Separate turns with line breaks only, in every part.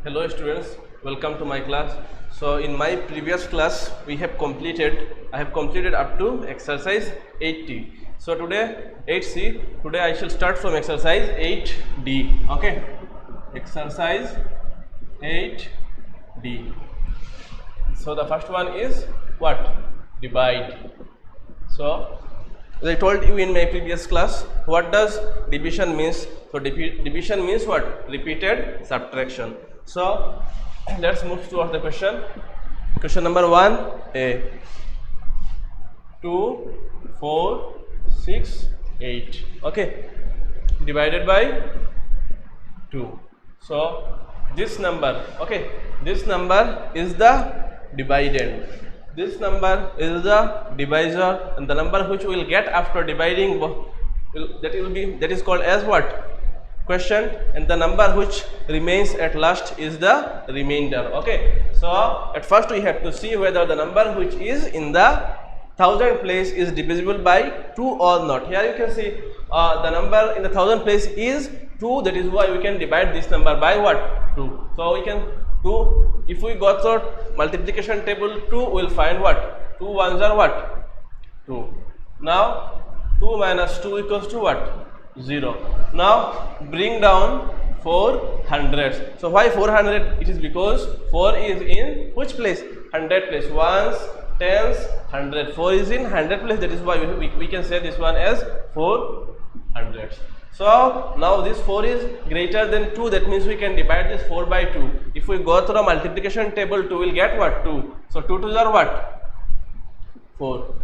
Hello students, welcome to my class. So in my previous class I have completed up to exercise 8T. So today 8C, today I shall start from exercise 8D. Okay, exercise 8D. So the first one is what? Divide. So as I told you in my previous class, what does division means? So division means what? Repeated subtraction. So let's move towards the question. Question number 1A. 2, 4, 6, 8. Okay. Divided by 2. So this number, okay, this number is the dividend. This number is the divisor, and the number which we will get after dividing that is called as what? Quotient, and the number which remains at last is the remainder. Okay, so at first we have to see whether the number which is in the thousand place is divisible by 2 or not. Here you can see the number in the thousand place is 2, that is why we can divide this number by what? 2. So we can do, if we go through multiplication table 2, we will find what? 2 ones are what? 2. Now 2 minus 2 equals to what? 0. Now bring down 4 hundreds. So why 400? It is because 4 is in which place? 100 place. Ones, tens, 100. 4 is in 100 place. That is why we can say this one as 4 hundreds. So now this 4 is greater than 2. That means we can divide this 4 by 2. If we go through a multiplication table, 2 will get what? 2. So 2 2s are what? 4.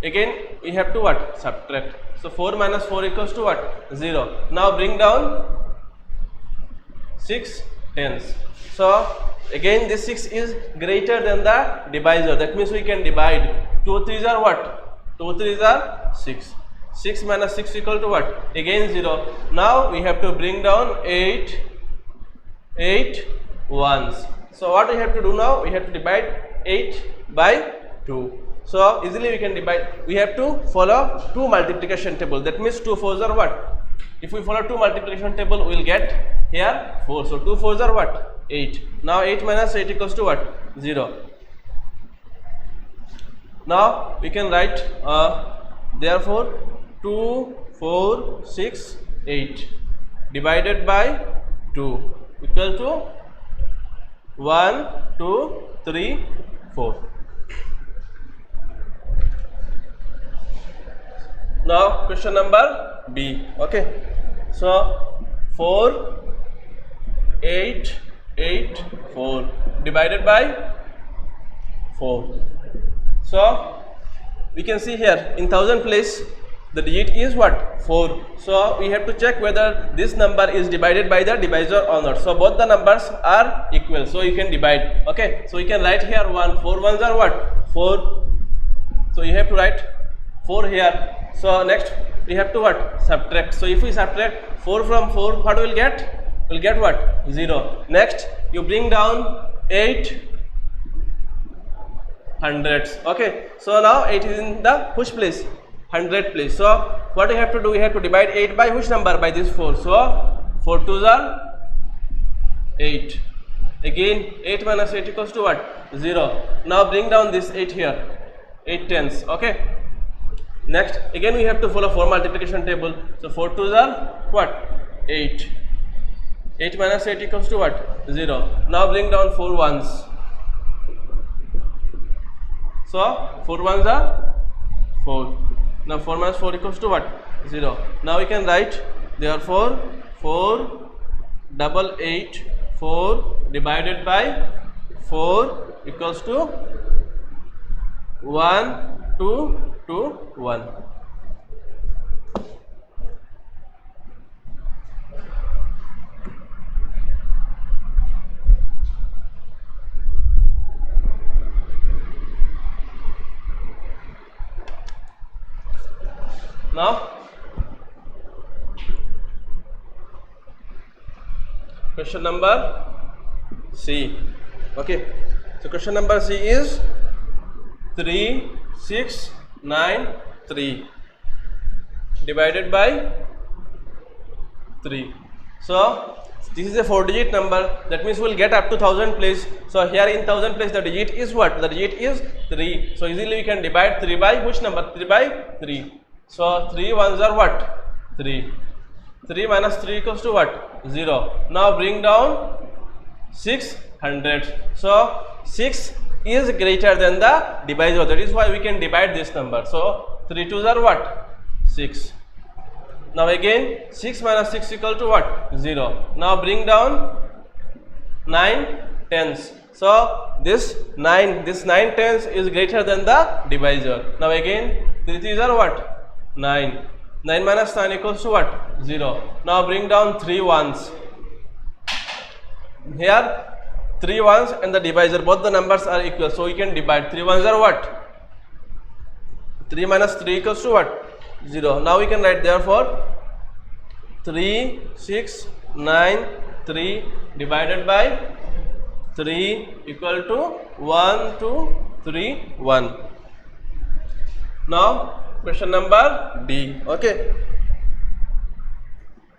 Again we have to what? Subtract. So 4 minus 4 equals to what? 0. Now bring down 6 tens. So again this 6 is greater than the divisor. That means we can divide. 2 3s are what? 2 3s are 6. 6 minus 6 equal to what? Again 0. Now we have to bring down 8 ones. So what we have to do now? We have to divide 8 by 2. So easily we can divide. We have to follow 2 multiplication table. That means 2 4s are what? If we follow 2 multiplication table, we will get here 4. So 2 4s are what? 8. Now 8 minus 8 equals to what? 0. Now we can write therefore 2 4 6 8 divided by 2 equal to 1 2 3 4. Now question number B. Okay, so 4 8 8 4 divided by 4. So we can see here in thousand place the digit is what? 4. So we have to check whether this number is divided by the divisor or not. So both the numbers are equal, so you can divide. Okay, so you can write here 1. 4 ones are what? 4. So you have to write 4 here. So next we have to what? Subtract. So if we subtract 4 from 4, what we will get? We will get what? 0. Next you bring down 8 hundreds. Okay, so now 8 is in the which place? 100 place. So what we have to do? We have to divide 8 by which number? By this 4. So 4 2s are 8. Again 8 minus 8 equals to what? 0. Now bring down this 8 here. 8 tens. Okay. Next again we have to follow 4 multiplication table. So 4 2s are what? 8. 8 minus 8 equals to what? 0. Now bring down 4 ones. So 4 ones are 4. Now 4 minus 4 equals to what? 0. Now we can write therefore 4 double 8 4 divided by 4 equals to 1 2 2 1. Now question number C. Okay, so question number C is 3 6 9 3 divided by 3. So This is a 4-digit number. That means we'll get up to 1000 place. So here in 1000 place the digit is what? The digit is 3. So easily we can divide 3 by which number? 3 by 3. So 3 ones are what? 3. 3 minus 3 equals to what? 0. Now bring down 600. So 6 is greater than the divisor. That is why we can divide this number. So 3 twos are what? 6. Now again 6 minus 6 equal to what? 0. Now bring down 9 tens. So this 9 tens is greater than the divisor. Now again 3 threes are what? 9. 9 minus 9 equals to what? 0. Now bring down 3 ones. Here 3 ones and the divisor, both the numbers are equal. So we can divide. 3 ones are what? 3 minus 3 equals to what? 0. Now we can write therefore 3, 6, 9, 3 divided by 3 equal to 1, 2, 3, 1. Now question number D. Okay.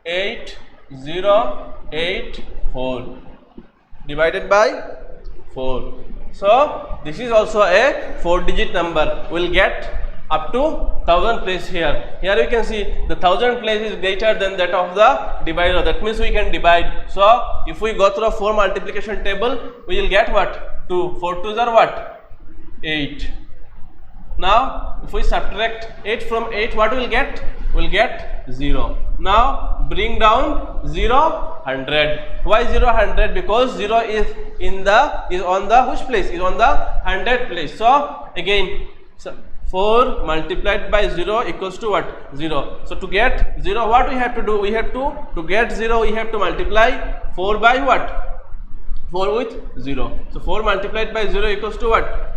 8, 0, 8, 4 divided by 4. So this is also a 4-digit number. We'll get up to 1000 place here. Here you can see the 1000 place is greater than that of the divisor. That means we can divide. So if we go through a 4 multiplication table, we will get what? 2. 4 twos are what? 8. Now if we subtract 8 from 8, what we will get? We will get 0. Now bring down 0, 100. Why 0, 100? Because 0 is on the which place? Is on the 100 place. So again 4 multiplied by 0 equals to what? 0. So to get 0, what we have to do? We have to get 0, we have to multiply 4 by what? 4 with 0. So 4 multiplied by 0 equals to what?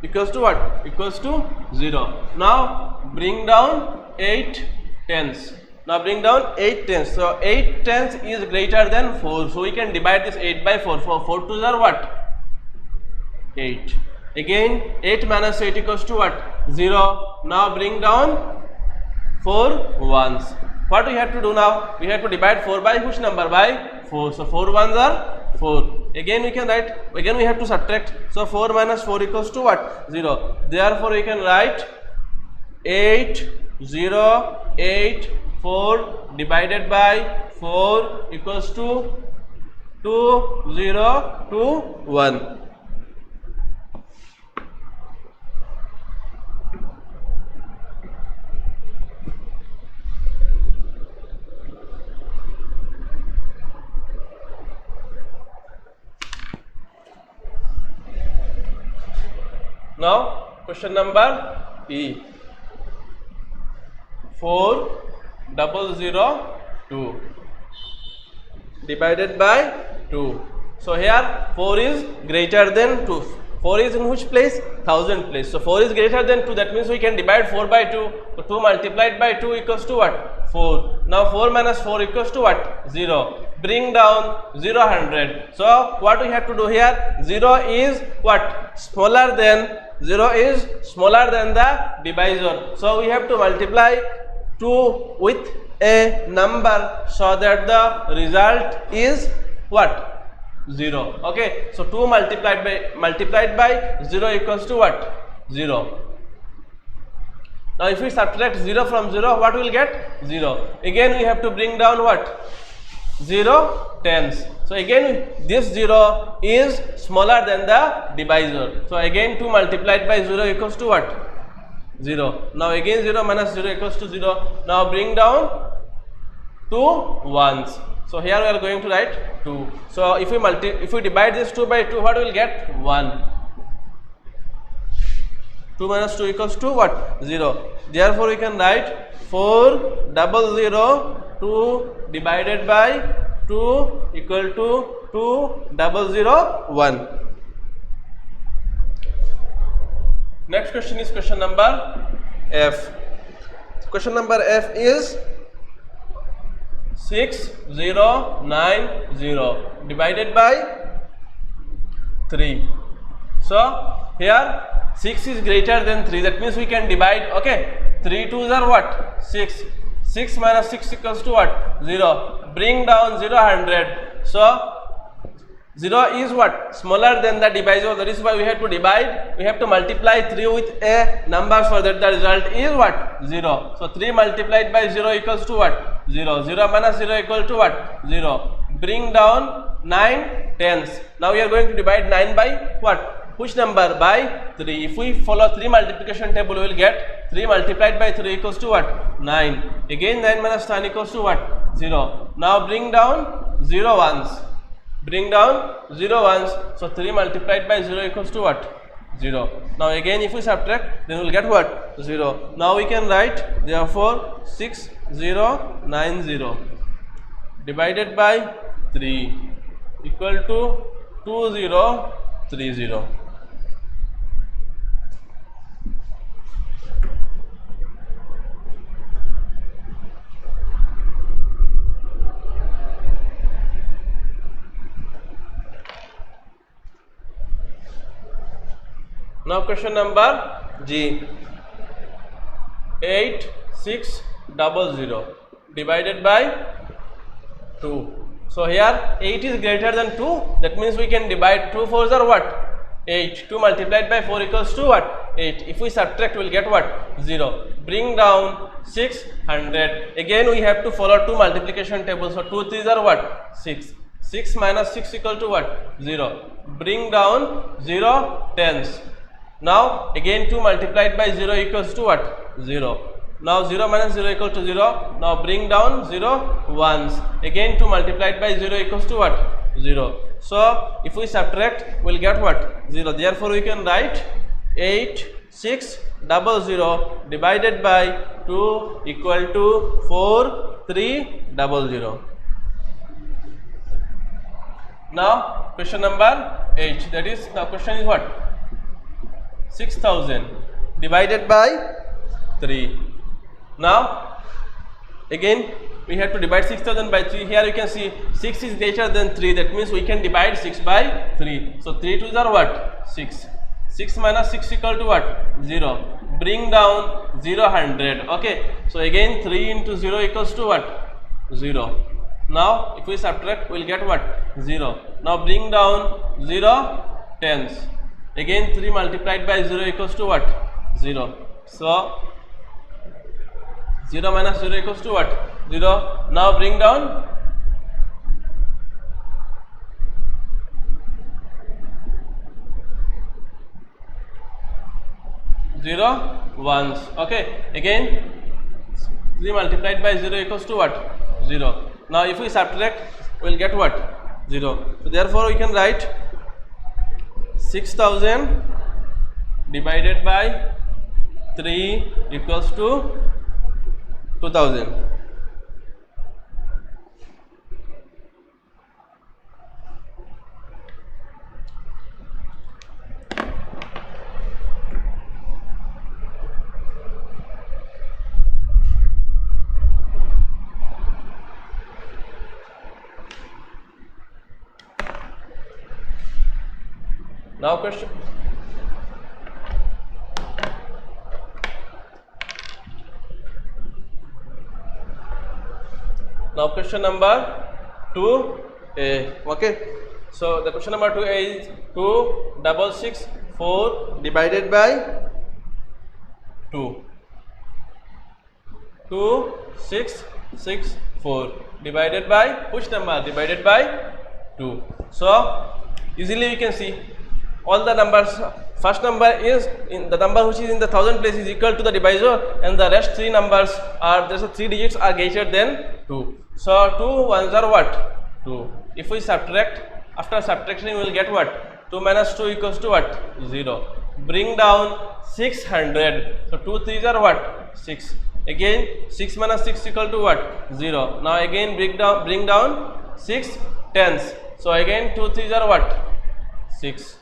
Equals to what? Equals to 0. Now bring down 8 tens. Now bring down 8 tens. So 8 tens is greater than 4. So we can divide this 8 by 4. 4 twos are what? 8. Again 8 minus 8 equals to what? 0. Now bring down 4 ones. What we have to do now? We have to divide 4 by which number? By 4. So 4 ones are 4. Again we can write, again we have to subtract. So 4 minus 4 equals to what? 0. Therefore we can write 8, 0, 8, 4 divided by 4 equals to 2, 0, 2, 1. Now question number E. 4002 divided by 2. So here 4 is greater than 2. 4 is in which place? 1000 place. So 4 is greater than 2. That means we can divide 4 by 2. So 2 multiplied by 2 equals to what? 4. Now 4 minus 4 equals to what? 0. Bring down 0, 100. So what we have to do here? 0 is what? Smaller than 0 is smaller than the divisor. So we have to multiply 2 with a number so that the result is what? 0. Okay. So 2 multiplied by 0 equals to what? 0. Now if we subtract 0 from 0, what we will get? 0. Again we have to bring down what? 0 tens. So again this 0 is smaller than the divisor. So again 2 multiplied by 0 equals to what? 0. Now again 0 minus 0 equals to 0. Now bring down 2 ones. So here we are going to write 2. So if we divide this 2 by 2, what we will get? 1. 2 minus 2 equals to what? 0. Therefore we can write 4002 divided by 2 equal to 2001. Next question is question number F. Question number F is 6090 divided by 3. So here 6 is greater than 3. That means we can divide. Okay, 3 twos are what? 6. 6 minus 6 equals to what? 0. Bring down 0, 100. So 0 is what? Smaller than the divisor. That is why we have to divide. We have to multiply 3 with a number so that the result is what? 0. So 3 multiplied by 0 equals to what? 0. 0 minus 0 equal to what? 0. Bring down 9 tenths. Now we are going to divide 9 by what? Which number? By 3. If we follow 3 multiplication table, we will get 3 multiplied by 3 equals to what? 9. Again 9 minus 10 equals to what? 0. Now bring down 0 ones. Bring down 0 ones. So 3 multiplied by 0 equals to what? 0. Now again if we subtract, then we will get what? 0. Now we can write therefore 6090 divided by 3 equal to 2030. Now question number G. 8600 divided by 2. So here 8 is greater than 2. That means we can divide 2 fours are what? 8. 2 multiplied by 4 equals to what? 8. If we subtract, we will get what? 0. Bring down 600. Again we have to follow 2 multiplication tables. So 2 threes are what? 6. 6 minus 6 equal to what? 0. Bring down 0 tenths. Now again 2 multiplied by 0 equals to what? 0. Now 0 minus 0 equal to 0. Now bring down 0 ones. Again 2 multiplied by 0 equals to what? 0. So if we subtract, we will get what? 0. Therefore we can write 8600 divided by 2 equal to 4300. Now question number 8. That is, the question is what? 6000 divided by 3. Now again we have to divide 6000 by 3. Here you can see 6 is greater than 3. That means we can divide 6 by 3. So 3 twos are what? 6. 6 minus 6 equal to what? 0. Bring down 0, 100. Okay. So again 3 into 0 equals to what? 0. Now if we subtract, we will get what? 0. Now bring down 0 tenths. Again 3 multiplied by 0 equals to what? 0. So 0 minus 0 equals to what? 0. Now bring down 0 ones. Okay. Again 3 multiplied by 0 equals to what? 0. Now if we subtract, we will get what? 0. So therefore we can write 6000 divided by 3 equals to 2000. Now question. Now question number 2A. Okay. So the question number 2A is 2664 divided by 2. 2664 divided by which number? Divided by 2. So easily we can see all the numbers. First number is in the number which is in the thousand place is equal to the divisor, and the rest 3 numbers are just 3 digits are greater than 2. So 2 ones are what? 2. If we subtract, after subtraction we will get what? 2 minus 2 equals to what? 0. Bring down 600. So 2 threes are what? 6. Again 6 minus 6 equal to what? 0. Now again bring down 6 tenths. So again 2 threes are what? 6.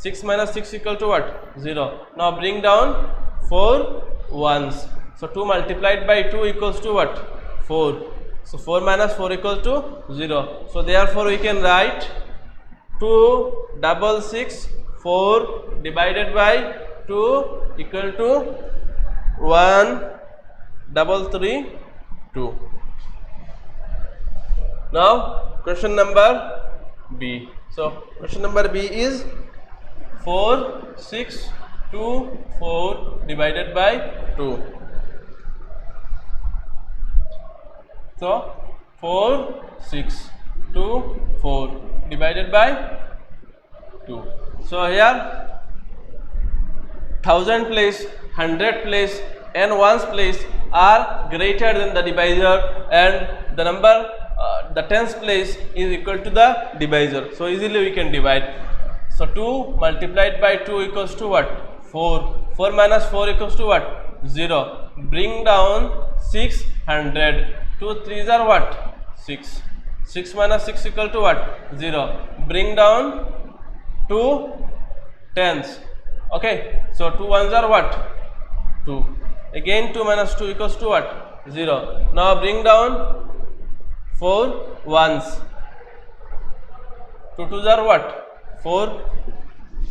6 minus 6 equal to what? 0. Now bring down 4 ones. So 2 multiplied by 2 equals to what? 4. So 4 minus 4 equals to 0. So therefore we can write 2664 divided by 2 equal to 133 2. Now question number B. So question number B is 4, 6, 2, 4 divided by 2. So 4, 6, 2, 4 divided by 2. So here 1000 place, 100 place and ones place are greater than the divisor, and the number the tens place is equal to the divisor. So easily we can divide. So 2 multiplied by 2 equals to what? 4. 4 minus 4 equals to what? 0. Bring down 600. 2 3s are what? 6. 6 minus 6 equal to what? 0. Bring down 2 tens. Okay. So 2 ones are what? 2. Again 2 minus 2 equals to what? 0. Now bring down 4 ones. 2 twos are what? 4.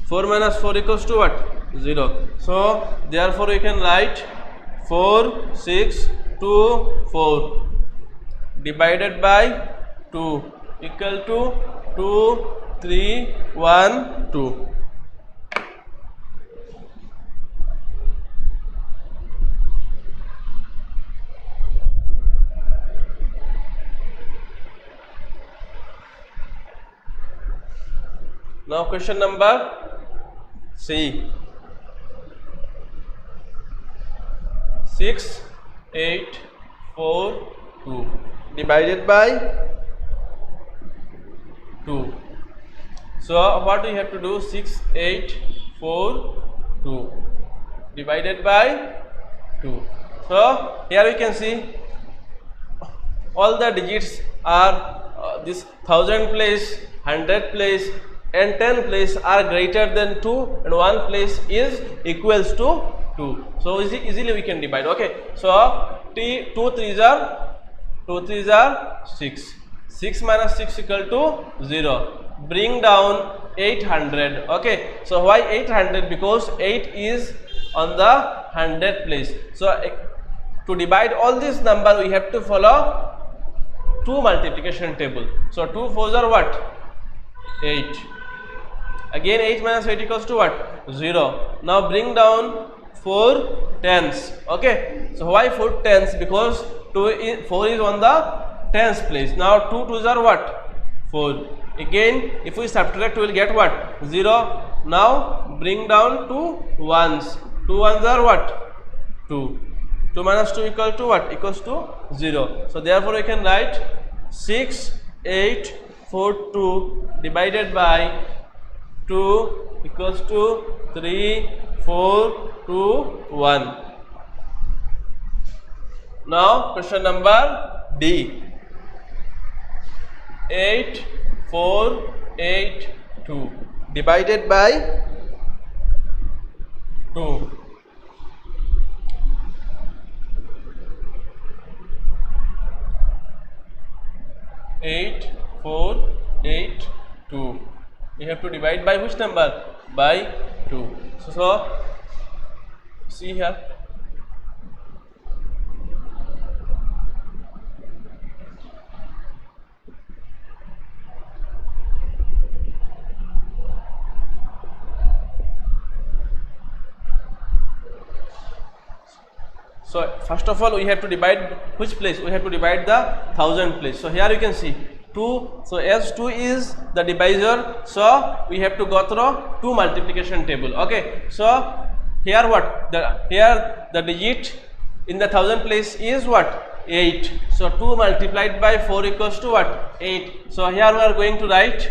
4 minus 4 equals to what? 0. So therefore we can write 4, 6, 2, 4 divided by 2 equal to 2, 3, 1, 2. Now question number C. 6, 8, 4, 2 divided by 2. So what we have to do? 6, 8, 4, 2 divided by 2. So here we can see all the digits are this 1000 place, 100 place and 10 place are greater than 2, and 1 place is equals to 2. So easily we can divide. Okay. So 2 3s are 6. 6 minus 6 equal to 0. Bring down 800. Okay. So why 800? Because 8 is on the 100 place. So to divide all this number we have to follow 2 multiplication table. So 2 4s are what? 8. Again 8 minus 8 equals to what? 0. Now bring down 4 tens. Okay. So why 4 tens? Because 4 is on the tens place. Now 2 2s are what? 4. Again if we subtract we will get what? 0. Now bring down 2 ones. 2 ones are what? 2. 2 minus 2 equal to what? Equals to 0. So therefore we can write 6, 8, 4, 2 divided by 2 equals to 3, 4, 2, 1. Now question number D. 8, 4, 8, 2 divided by 2. 8, 4, 8, 2. We have to divide by which number? By 2. So see here. So first of all we have to divide which place? We have to divide the 1000 place. So here you can see 2. So as 2 is the divisor, so we have to go through 2 multiplication table. Okay. So here what? Here the digit in the 1000 place is what? 8. So 2 multiplied by 4 equals to what? 8. So here we are going to write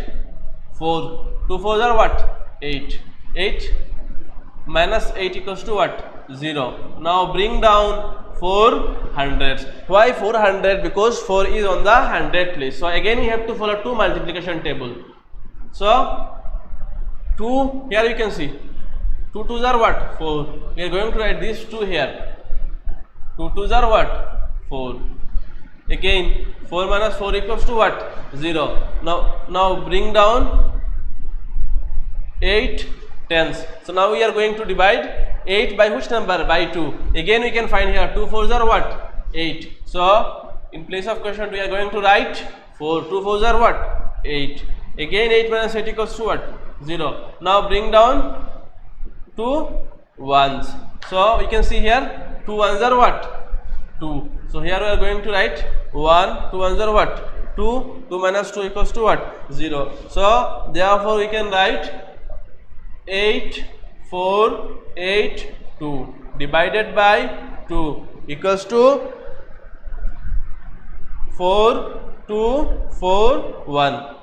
4. 2 4s are what? 8. 8 minus 8 equals to what? 0. Now bring down 4 hundreds. Why 400? Because 4 is on the 100 place. So again we have to follow 2 multiplication table. So 2, here you can see 2 2s are what? 4. We are going to write these 2 here. 2 2s are what? 4. Again 4 minus 4 equals to what? 0. Now bring down 8 tens. So now we are going to divide 8 by which number? By 2. Again we can find here 2 4s are what? 8. So in place of quotient we are going to write 4. 2 4s are what? 8. Again 8 minus 8 equals to what? 0. Now bring down 2 ones. So we can see here 2 ones are what? 2. So here we are going to write 1. 2 ones are what? 2. 2 minus 2 equals to what? 0. So therefore we can write 8 4 8 2 divided by 2 equals to 4 2 4 1.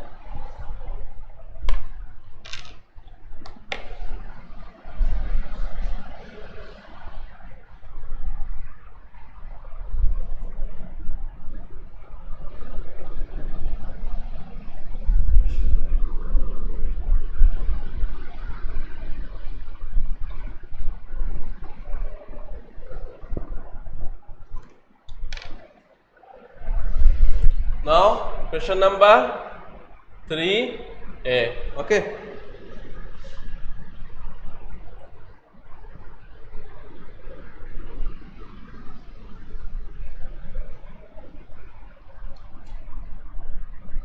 Now question number 3a. Okay.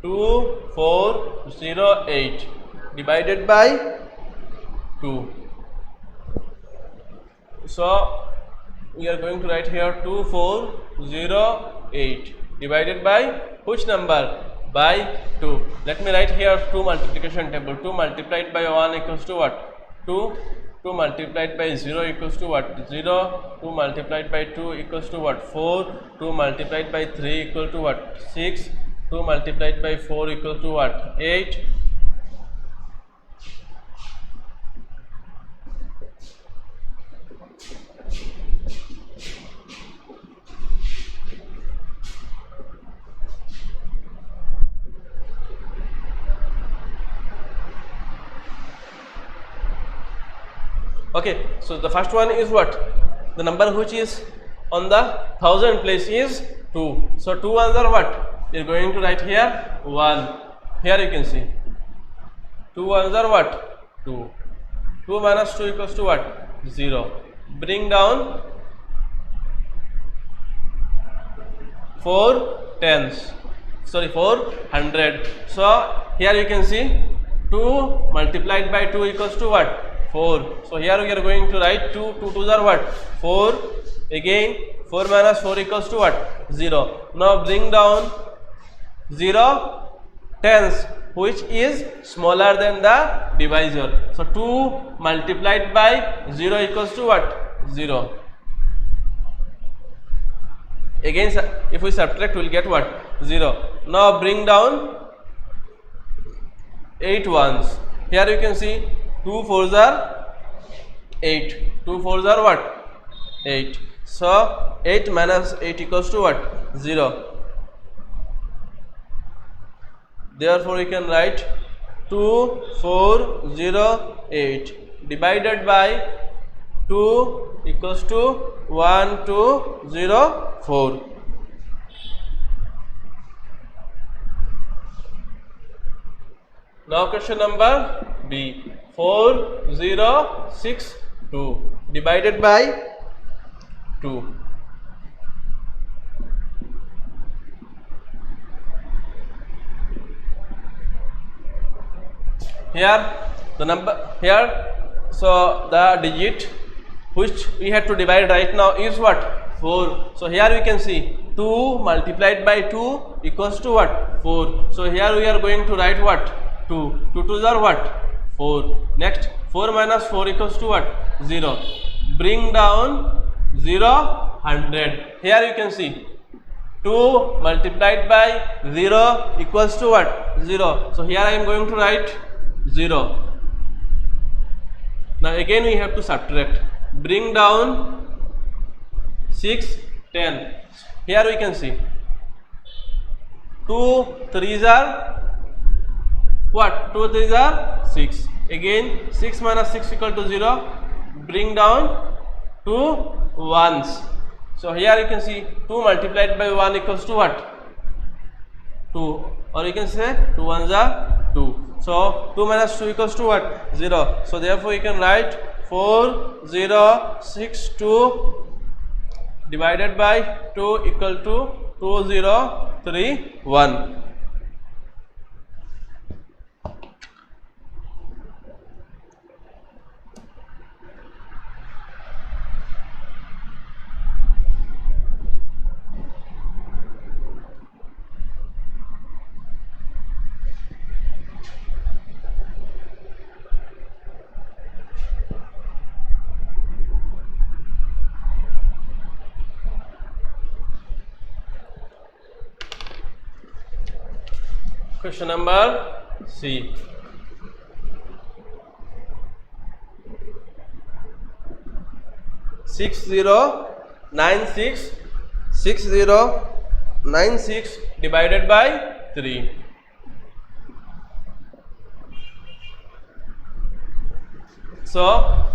Two 4 0 8 divided by 2. So we are going to write here 2 4 0 8 divided by which number? By 2. Let me write here 2 multiplication table. 2 multiplied by 1 equals to what? 2. 2 multiplied by 0 equals to what? 0. 2 multiplied by 2 equals to what? 4. 2 multiplied by 3 equal to what? 6. 2 multiplied by 4 equal to what? 8. Okay, so the first one is what? The number which is on the thousand place is 2. So 2 ones are what? We are going to write here 1. Here you can see 2 ones are what? 2. 2 minus 2 equals to what? 0. Bring down 4 tens. Sorry, 400. So here you can see 2 multiplied by 2 equals to what? 4. So here we are going to write 2. 2 2s are what? 4. Again 4 minus 4 equals to what? 0. Now bring down 0 tens, which is smaller than the divisor. So 2 multiplied by 0 equals to what? 0. Again if we subtract we will get what? 0. Now bring down 8 ones. Here you can see 2 4s are 8. 2 4s are what? 8. So 8 minus 8 equals to what? 0. Therefore we can write 2 4 0 8 divided by 2 equals to 1 2 0 4. Now question number B. 4 0 6 2 divided by 2. Here the number here, so the digit which we have to divide right now is what? 4. So here we can see 2 multiplied by 2 equals to what? 4. So here we are going to write what? 2. 2 2s are what? 4. Next 4 minus 4 equals to what? 0. Bring down 0 100. Here you can see 2 multiplied by 0 equals to what? 0. So here I am going to write 0. Now again we have to subtract. Bring down 6 10. Here we can see 2 3s are what? 2 3s are 6. Again 6 minus 6 equal to 0. Bring down 2 ones. So here you can see 2 multiplied by 1 equals to what? 2. Or you can say 2 ones are 2. So 2 minus 2 equals to what? 0. So therefore you can write 4 0 6 2 divided by 2 equal to 2031. Question number C. Six zero nine six divided by 3. So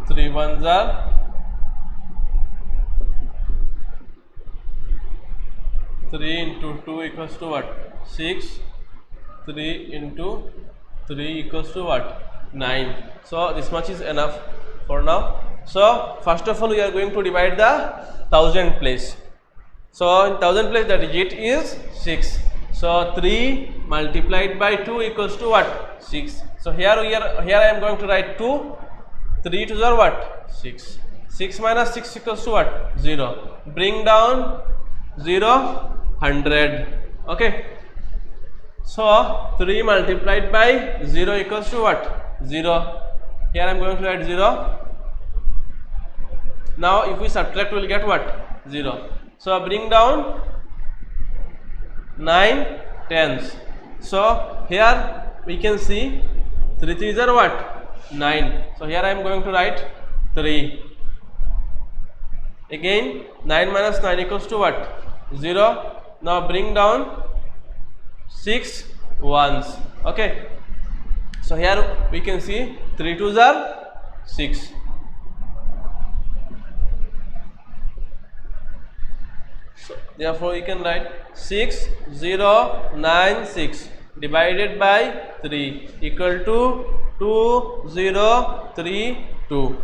3 ones are 3 into 2 equals to what? 6. 3 into 3 equals to what? 9. So this much is enough for now. So first of all we are going to divide the thousand place. So in thousand place the digit is 6. So 3 multiplied by 2 equals to what? 6. So here I am going to write 2. 3 to the what? 6. 6 minus 6 equals to what? 0. Bring down 0, 100. Okay. So 3 multiplied by 0 equals to what? 0. Here I am going to write 0. Now if we subtract we will get what? 0. So bring down 9 tens. So here we can see 3 3s are what? 9. So here I am going to write 3. Again 9 minus 9 equals to what? 0. Now bring down 6 ones. Okay. So here we can see 3 2s are 6. So therefore we can write 6096 divided by 3 equal to 2032.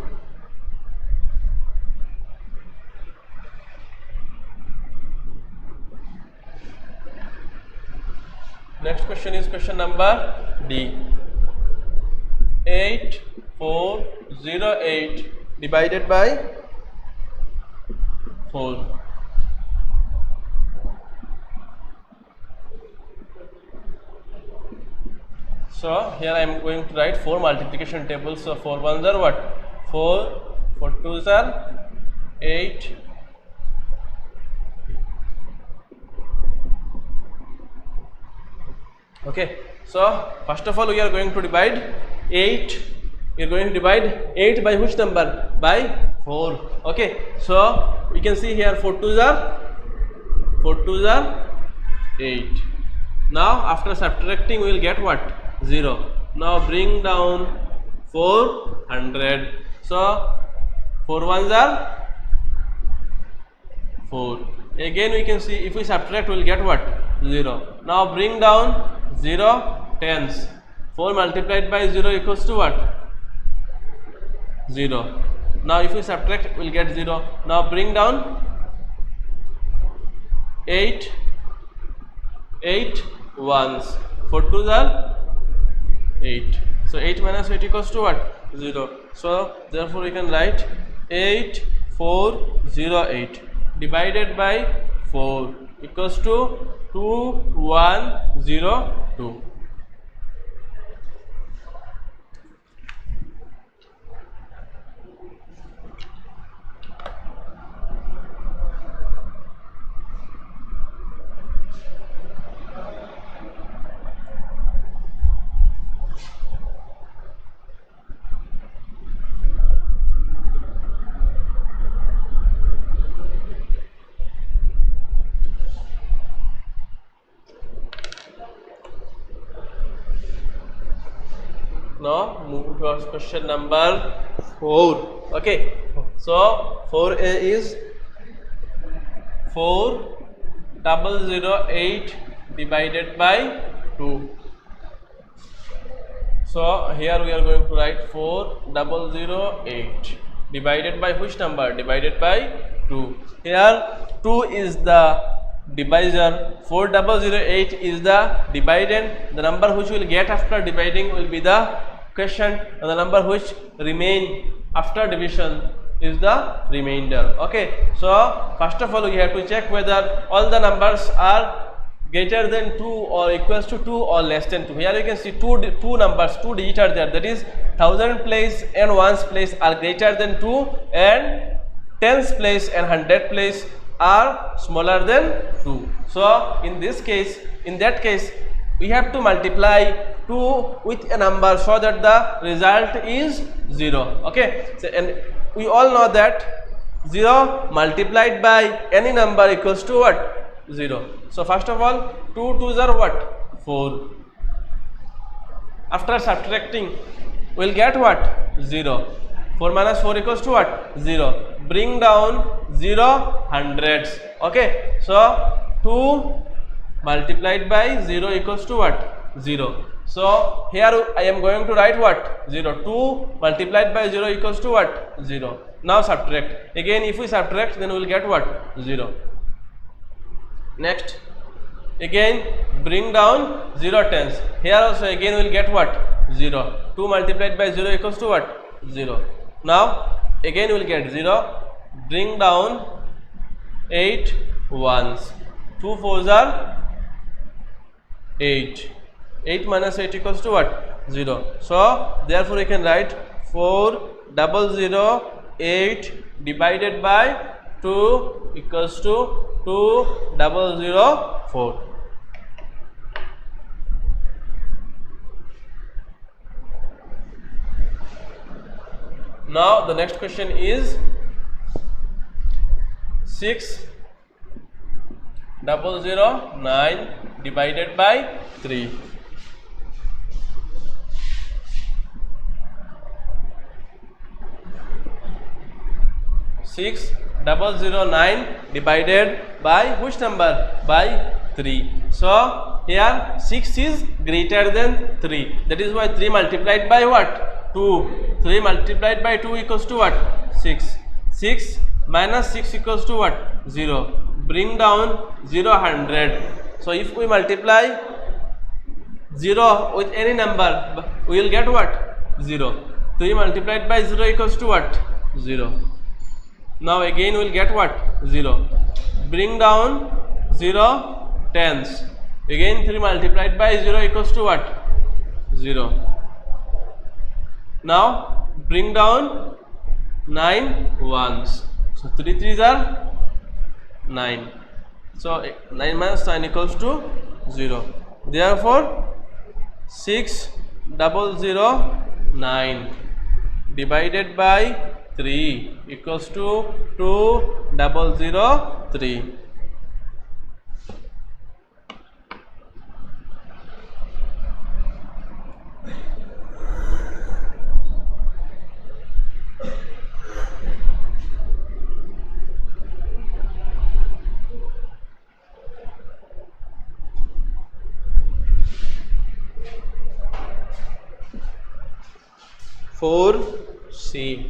Next question is question number D. 8408 divided by 4. So here I am going to write 4 multiplication tables. So 4 ones are what? 4, 4 twos are 8. Okay, so first of all we are going to divide 8. We are going to divide 8 by which number? By 4. Okay, so we can see here 4 twos are 8. Now after subtracting we will get what? 0. Now bring down 400. So 4 ones are 4. Again we can see if we subtract we will get what? 0. Now bring down 0 tens. 4 multiplied by 0 equals to what? 0. Now if we subtract we will get 0. Now bring down 8 ones. 4 twos are 8. So 8 minus 8 equals to what? 0. So therefore we can write 8408 divided by 4 equals to 2102. Now move to our question number 4. Okay, so 4a is 4008 divided by 2. So here we are going to write 4008 divided by which number? Divided by 2. Here 2 is the divisor, 4008 is the dividend. The number which will get after dividing will be the quotient, and the number which remain after division is the remainder. Okay, so first of all we have to check whether all the numbers are greater than 2 or equals to 2 or less than 2. Here you can see two numbers, 2 digits are there, that is 1000 place and ones place are greater than 2, and tens place and 100 place are smaller than 2. So in that case we have to multiply 2 with a number so that the result is 0. Okay, so, and we all know that 0 multiplied by any number equals to what? 0. So first of all 2 2s are what? 4. After subtracting we will get what? 0. 4 minus 4 equals to what? 0. Bring down 0 hundreds. Okay, so 2 multiplied by 0 equals to what? 0. So here I am going to write what? 0. 2 multiplied by 0 equals to what? 0. Now subtract. Again if we subtract, then we will get what? 0. Next, again bring down 0 tens. Here also again we will get what? 0. 2 multiplied by 0 equals to what? 0. Now again we will get 0. Bring down 8 ones. 2 fours are 8. 8 minus 8 equals to what? 0. So therefore we can write 4008 divided by 2 equals to 2004. Now the next question is 6009 divided by 3. 6009 divided by which number? By 3. So here 6 is greater than 3. That is why 3 multiplied by what? 2. 3 multiplied by 2 equals to what? 6. 6 minus 6 equals to what? 0. Bring down 0 100. So if we multiply 0 with any number, we will get what? 0. 3 multiplied by 0 equals to what? 0. Now again we will get what? 0. Bring down 0 tens. Again 3 multiplied by 0 equals to what? 0. Now bring down 9 ones. So 3 threes are 9. So 9 minus 9 equals to 0. Therefore 6009 divided by 3 equals to 2003. C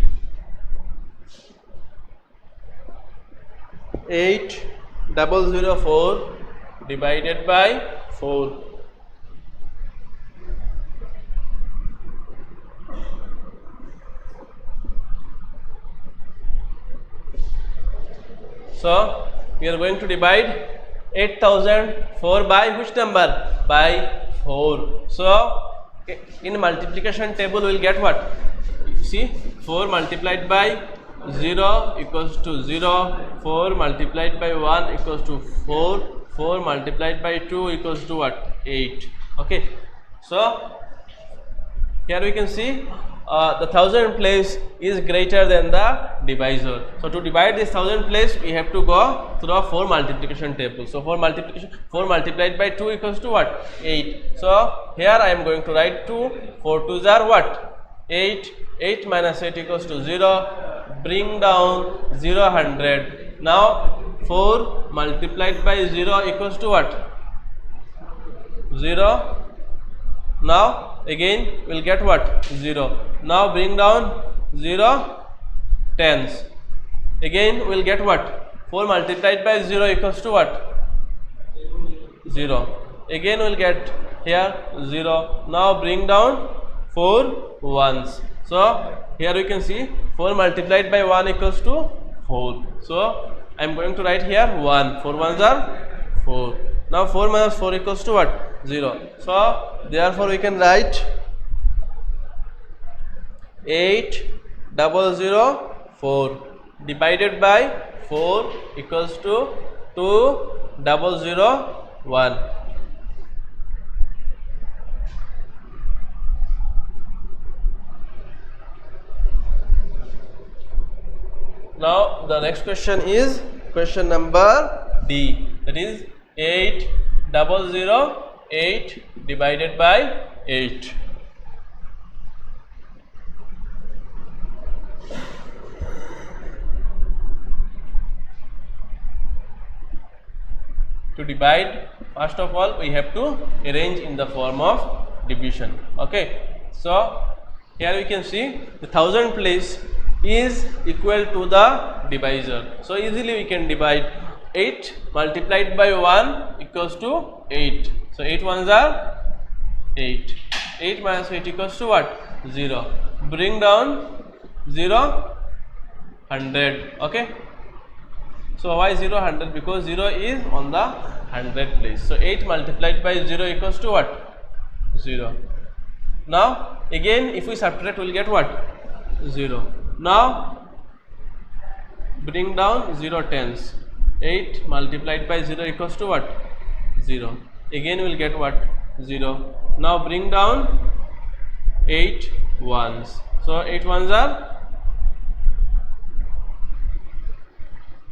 8004 divided by 4. So we are going to divide 8004 by which number? By 4. So in multiplication table we will get what? See, 4 multiplied by 0 equals to 0, 4 multiplied by 1 equals to 4, 4 multiplied by 2 equals to what? 8. Okay, so here we can see the 1000 place is greater than the divisor. So to divide this 1000 place we have to go through a 4 multiplication table. So 4 multiplied by 2 equals to what? 8. So here I am going to write 2. 4 2s are what? 8. 8 minus 8 equals to 0. Bring down 0 100. Now 4 multiplied by 0 equals to what? 0. Now again we will get what? 0. Now bring down 0 tens. Again we will get what? 4 multiplied by 0 equals to what? 0. Again we will get here 0. Now bring down 4 ones. So here we can see 4 multiplied by 1 equals to 4. So I am going to write here 1. 4 ones are 4. Now 4 minus 4 equals to what? 0. So therefore we can write 8,004 divided by 4 equals to 2,001. Now the next question is question number D, that is 8,008 divided by 8. To divide, first of all we have to arrange in the form of division. Okay, so here we can see the 1000 place is equal to the divisor, so easily we can divide 8 multiplied by 1 equals to 8. So 8 ones are 8. 8 minus 8 equals to what? 0. Bring down 0, 100. Okay, so why 0, 100? Because 0 is on the 100 place. So 8 multiplied by 0 equals to what? 0. Now again if we subtract we will get what? 0. Now bring down 0 tens. 8 multiplied by 0 equals to what? 0. Again we will get what? 0. Now bring down 8 ones. So 8 ones are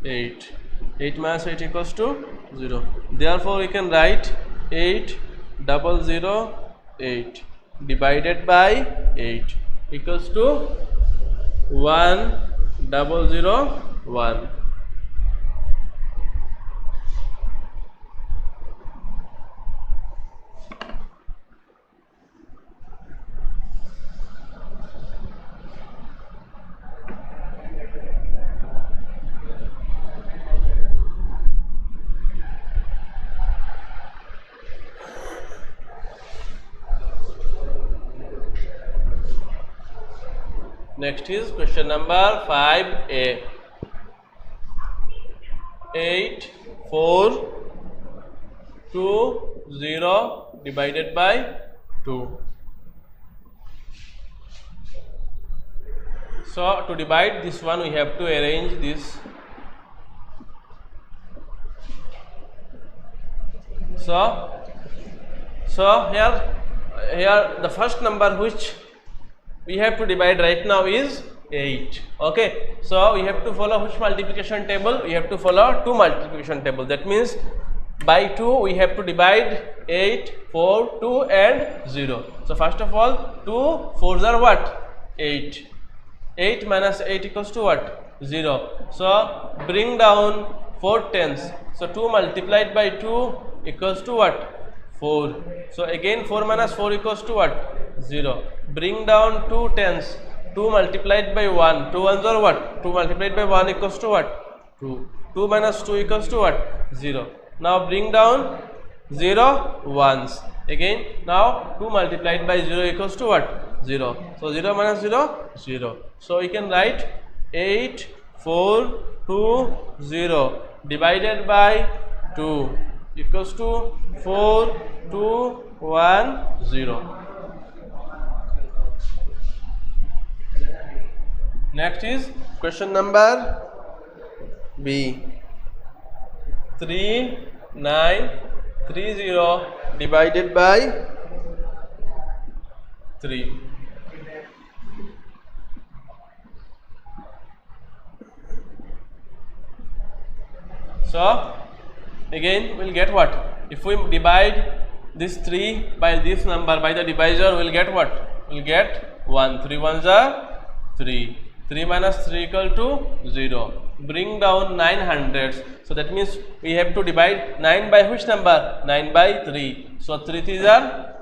8. 8 minus 8 equals to 0. Therefore we can write 8,008 divided by 8 equals to 1,001. Next is question number 5A. 8,420 divided by 2. So to divide this one we have to arrange this. So here the first number which we have to divide right now is 8. Okay, so we have to follow which multiplication table? We have to follow 2 multiplication table. That means by 2 we have to divide 8, 4, 2 and 0. So first of all 2 4s are what? 8. 8 minus 8 equals to what? 0. So bring down 4 tens. So 2 multiplied by 2 equals to what? 4. So again 4 minus 4 equals to what? 0. Bring down 2 tens. 2 multiplied by 1. 2 ones are what? 2 multiplied by 1 equals to what? 2. 2 minus 2 equals to what? 0. Now bring down 0 ones. Again now 2 multiplied by 0 equals to what? 0. So 0 minus 0, 0. So we can write 8,420 divided by 2 equals to 4,210. Next is question number B. 3,930 divided by 3. So again we will get what? If we divide this 3 by this number, by the divisor, we will get what? We will get 1. 3 ones are 3. 3 minus 3 equal to 0. Bring down 9 hundreds. So that means we have to divide 9 by which number? 9 by 3. So 3 threes are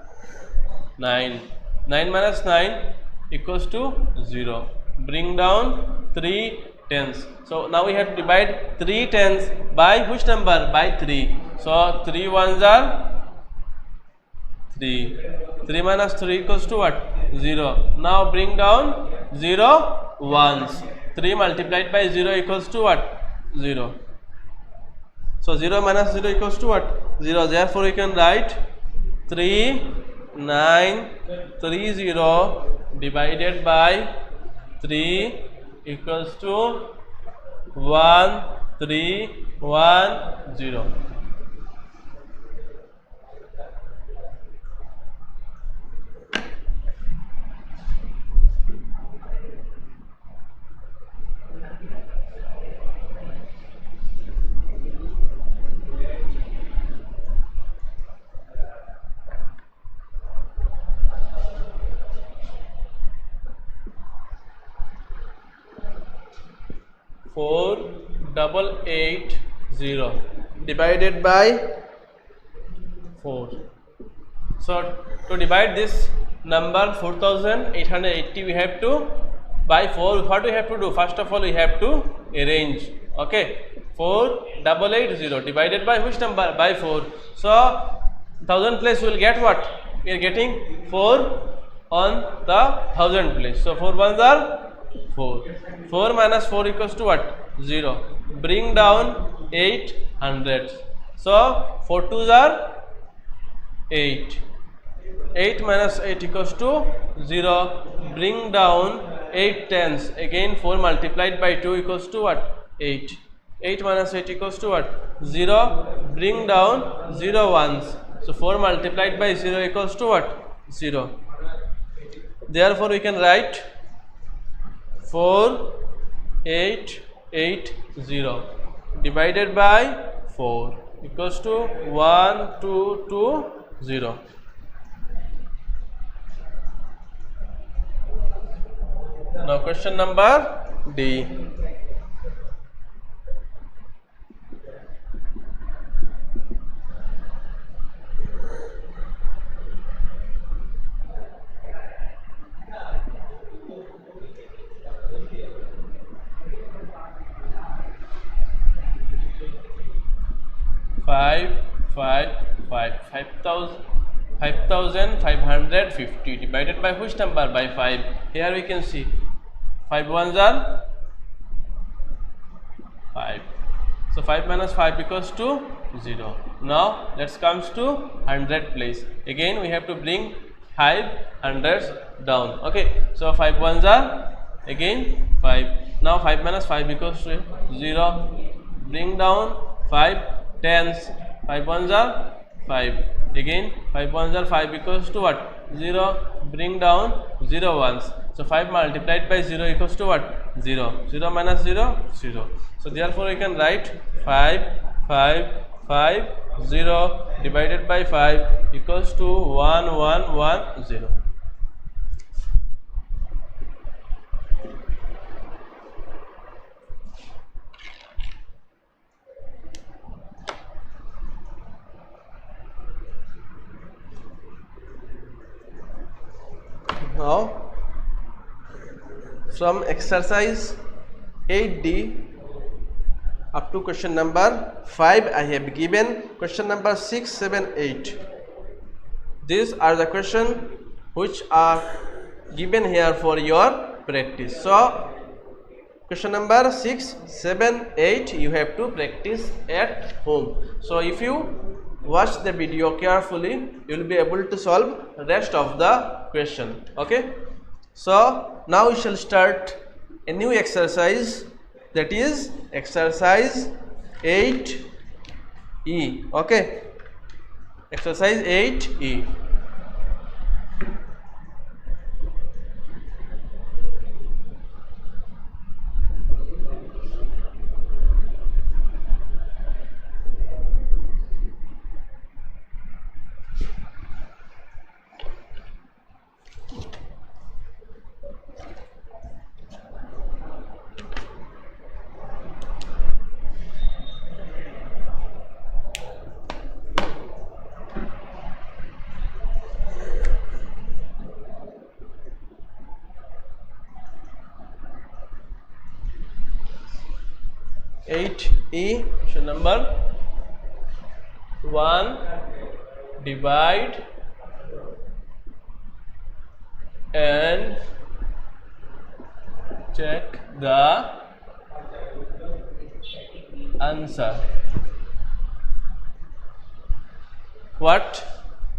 9. 9 minus 9 equals to 0. Bring down 3 tens. So now we have to divide 3 tens by which number? By 3. So 3 ones are 3. 3 minus 3 equals to what? 0. Now bring down 0 ones. 3 multiplied by 0 equals to what? 0. So 0 minus 0 equals to what? 0. Therefore we can write 3930 divided by 3 equals to 1310. Four double 880 divided by 4. So to divide this number 4880, we have to by 4. What we have to do? First of all, we have to arrange. Okay, 4880 divided by which number? By 4. So 1000 place we will get what? We are getting 4 on the 1000 place. So 4 ones are 4. 4 minus 4 equals to what? 0. Bring down 8 hundreds. So 4 twos are 8. 8 minus 8 equals to 0. Bring down 8 tens. Again 4 multiplied by 2 equals to what? 8. 8 minus 8 equals to what? 0. Bring down 0 ones. So 4 multiplied by 0 equals to what? 0. Therefore we can write 4880 divided by 4 equals to 1220. Now question number D. Five thousand 550 divided by which number? By 5. Here we can see 5 ones are 5. So 5 minus 5 equals to 0. Now let's come to 100 place. Again we have to bring 5 hundreds down. Okay, so 5 ones are again 5. Now 5 minus 5 equals to 0. Bring down 5 tens. 5 ones are 5. Again 5 ones are 5 equals to what? 0. Bring down 0 ones. So 5 multiplied by 0 equals to what? 0. 0 minus 0, 0. So therefore we can write 550 divided by 5 equals to 1110. Now from exercise 8D up to question number 5 I have given question number 6, 7, 8. These are the questions which are given here for your practice. So question number 6, 7, 8 you have to practice at home. So if you watch the video carefully, you will be able to solve rest of the question. Okay, so now we shall start a new exercise, that is exercise 8E. Okay, exercise 8E. 8e, question number 1, divide and check the answer. What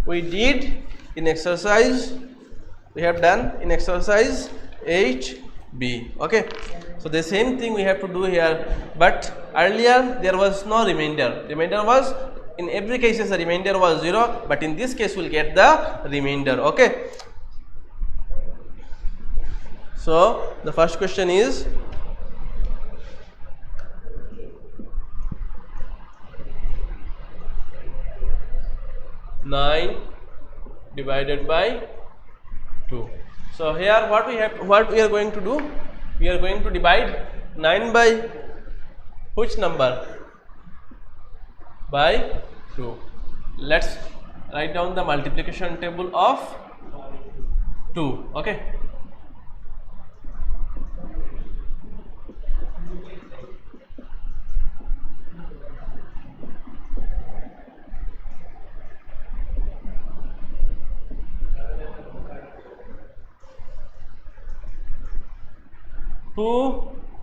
we did in exercise, we have done in exercise 8b. Okay, so the same thing we have to do here, but earlier there was no remainder. Remainder was, in every case the remainder was 0, but in this case we will get the remainder. Okay, so the first question is (9) divided by 2. So here what we are going to do, we are going to divide 9 by which number? By 2. Let's write down the multiplication table of 2. Okay,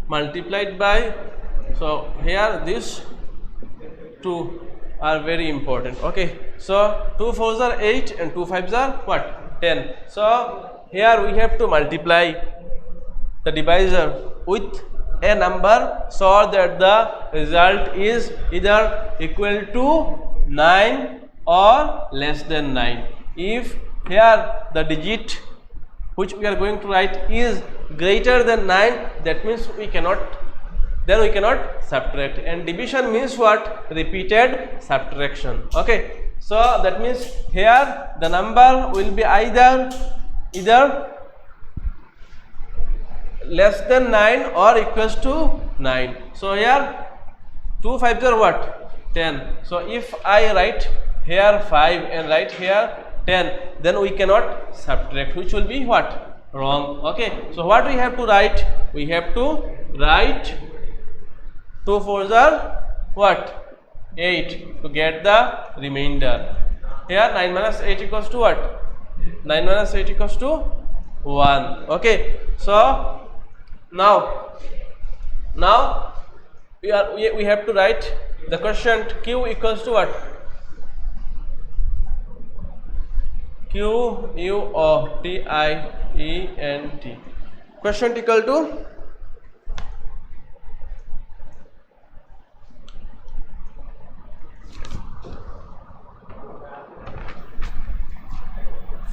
multiplied by, so here this 2 are very important. Okay, so 2 4s are 8 and 2 5s are what? 10. So here we have to multiply the divisor with a number so that the result is either equal to 9 or less than 9. If here the digit which we are going to write is greater than 9, that means we cannot subtract, and division means what? Repeated subtraction. Okay, so that means here the number will be either less than 9 or equals to 9. So here 2 5s are what? 10. So if I write here 5 and write here 10, then we cannot subtract, which will be what? Wrong. Okay, so what we have to write? We have to write 2 4s are what? 8 to get the remainder. Here 9 minus 8 equals to what? 9 minus 8 equals to 1. Okay, so now we have to write the quotient Q equals to what? Q U O T I E N T. Quotient equal to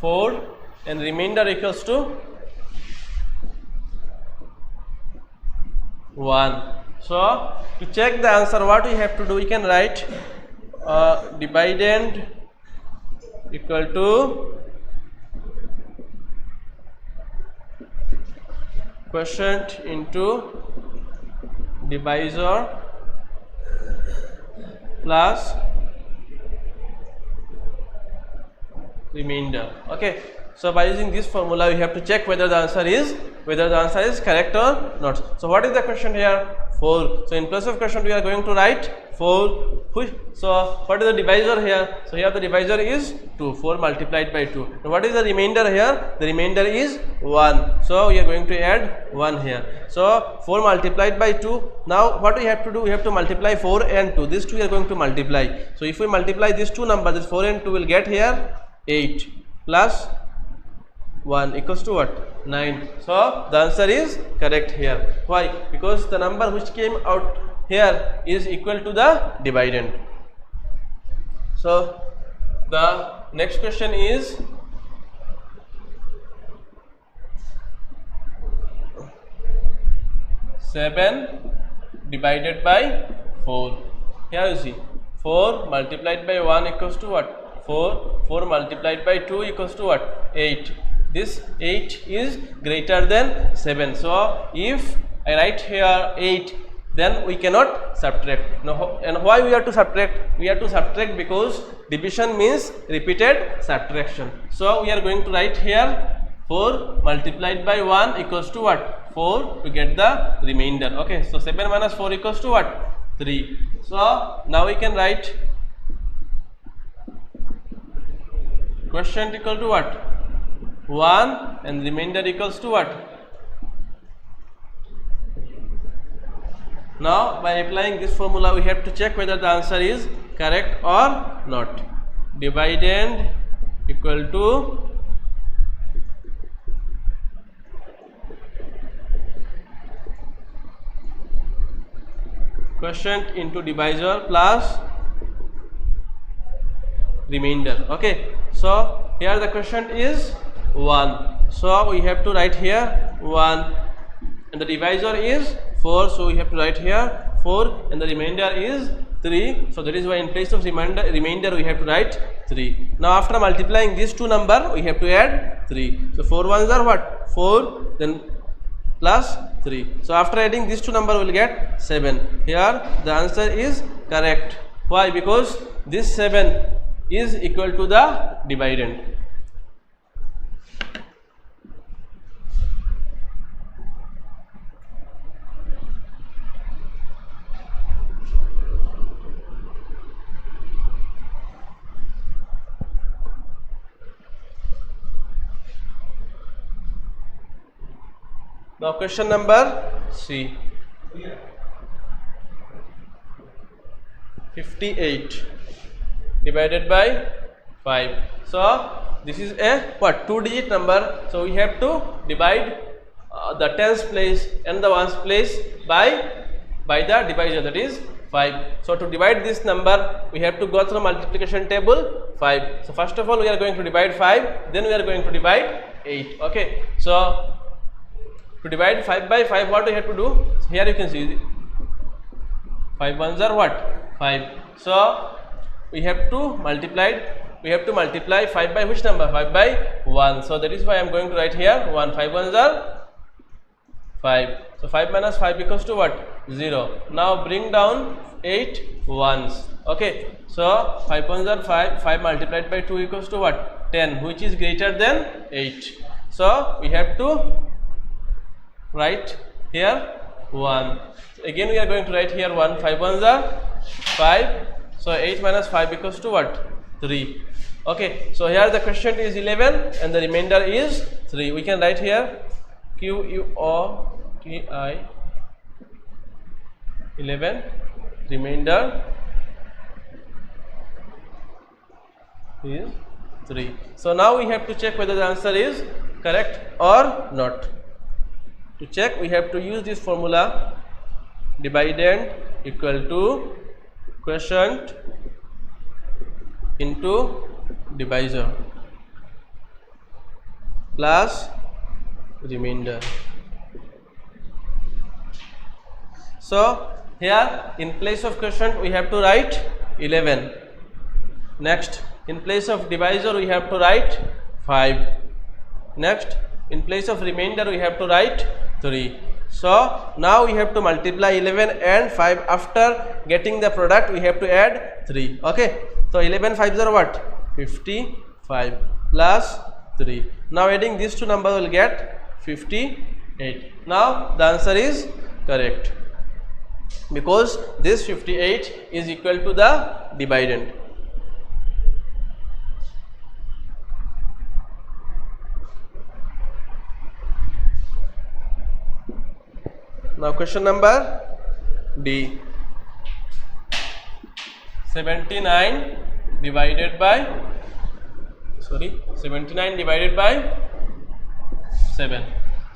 4 and remainder equals to 1. So to check the answer, what we have to do, we can write dividend equal to quotient into divisor plus remainder. Okay, so by using this formula we have to check whether the answer is correct or not. So what is the question here? 4. So in place of question we are going to write 4. So what is the divisor here? So here the divisor is 2. 4 multiplied by 2. And what is the remainder here? The remainder is 1. So we are going to add 1 here. So 4 multiplied by 2. Now what we have to do? We have to multiply 4 and 2. These two we are going to multiply. So if we multiply these two numbers, this 4 and 2 will get here 8 plus 1 equals to what? 9. So the answer is correct here. Why? Because the number which came out here is equal to the dividend. So the next question is (7) divided by 4. Here you see 4 multiplied by 1 equals to what? 4. 4 multiplied by 2 equals to what? 8. This 8 is greater than 7. So if I write here 8, then we cannot subtract. Now, and why we have to subtract? We have to subtract because division means repeated subtraction. So we are going to write here 4 multiplied by 1 equals to what? 4 to get the remainder. Okay, so 7 minus 4 equals to what? 3. So now we can write quotient equal to what? 1 and remainder equals to what? Now by applying this formula we have to check whether the answer is correct or not. Dividend equal to quotient into divisor plus remainder. Okay, so here the quotient is 1, so we have to write here 1, and the divisor is 4, so we have to write here 4, and the remainder is 3, so that is why in place of remainder we have to write 3. Now after multiplying these two number we have to add 3, so 4 ones are what? 4, then plus 3. So after adding these two number we will get 7. Here the answer is correct. Why? Because this 7 is equal to the dividend. Now question number C. 58 divided by 5. So this is a what? 2-digit number. So we have to divide the tens place and the ones place by the divisor, that is 5. So to divide this number we have to go through multiplication table 5. So first of all we are going to divide 5, then we are going to divide 8. Okay. So to divide 5 by 5, what we have to do? Here you can see 5 ones are what? 5. So we have to multiply 5 by which number? 5 by 1. So that is why I am going to write here 1. 5 ones are 5. So 5 minus 5 equals to what? 0. Now bring down 8 ones. Okay. So 5 ones are 5. 5 multiplied by 2 equals to what? 10, which is greater than 8. So we have to write here 1. So again we are going to write here 1. 5 ones are 5. So 8 minus 5 equals to what? 3. Okay. So here the quotient is 11 and the remainder is 3. We can write here QUOTI 11, remainder is 3. So now we have to check whether the answer is correct or not. To check we have to use this formula, dividend equal to quotient into divisor plus remainder. So here in place of quotient we have to write 11. Next in place of divisor we have to write 5. Next in place of remainder we have to write 3. So now we have to multiply 11 and 5. After getting the product we have to add 3. Okay. So 11 5s are what? 55 plus 3. Now adding these two numbers will get 58. Now the answer is correct, because this 58 is equal to the dividend. Now question number D. 79 divided by 7.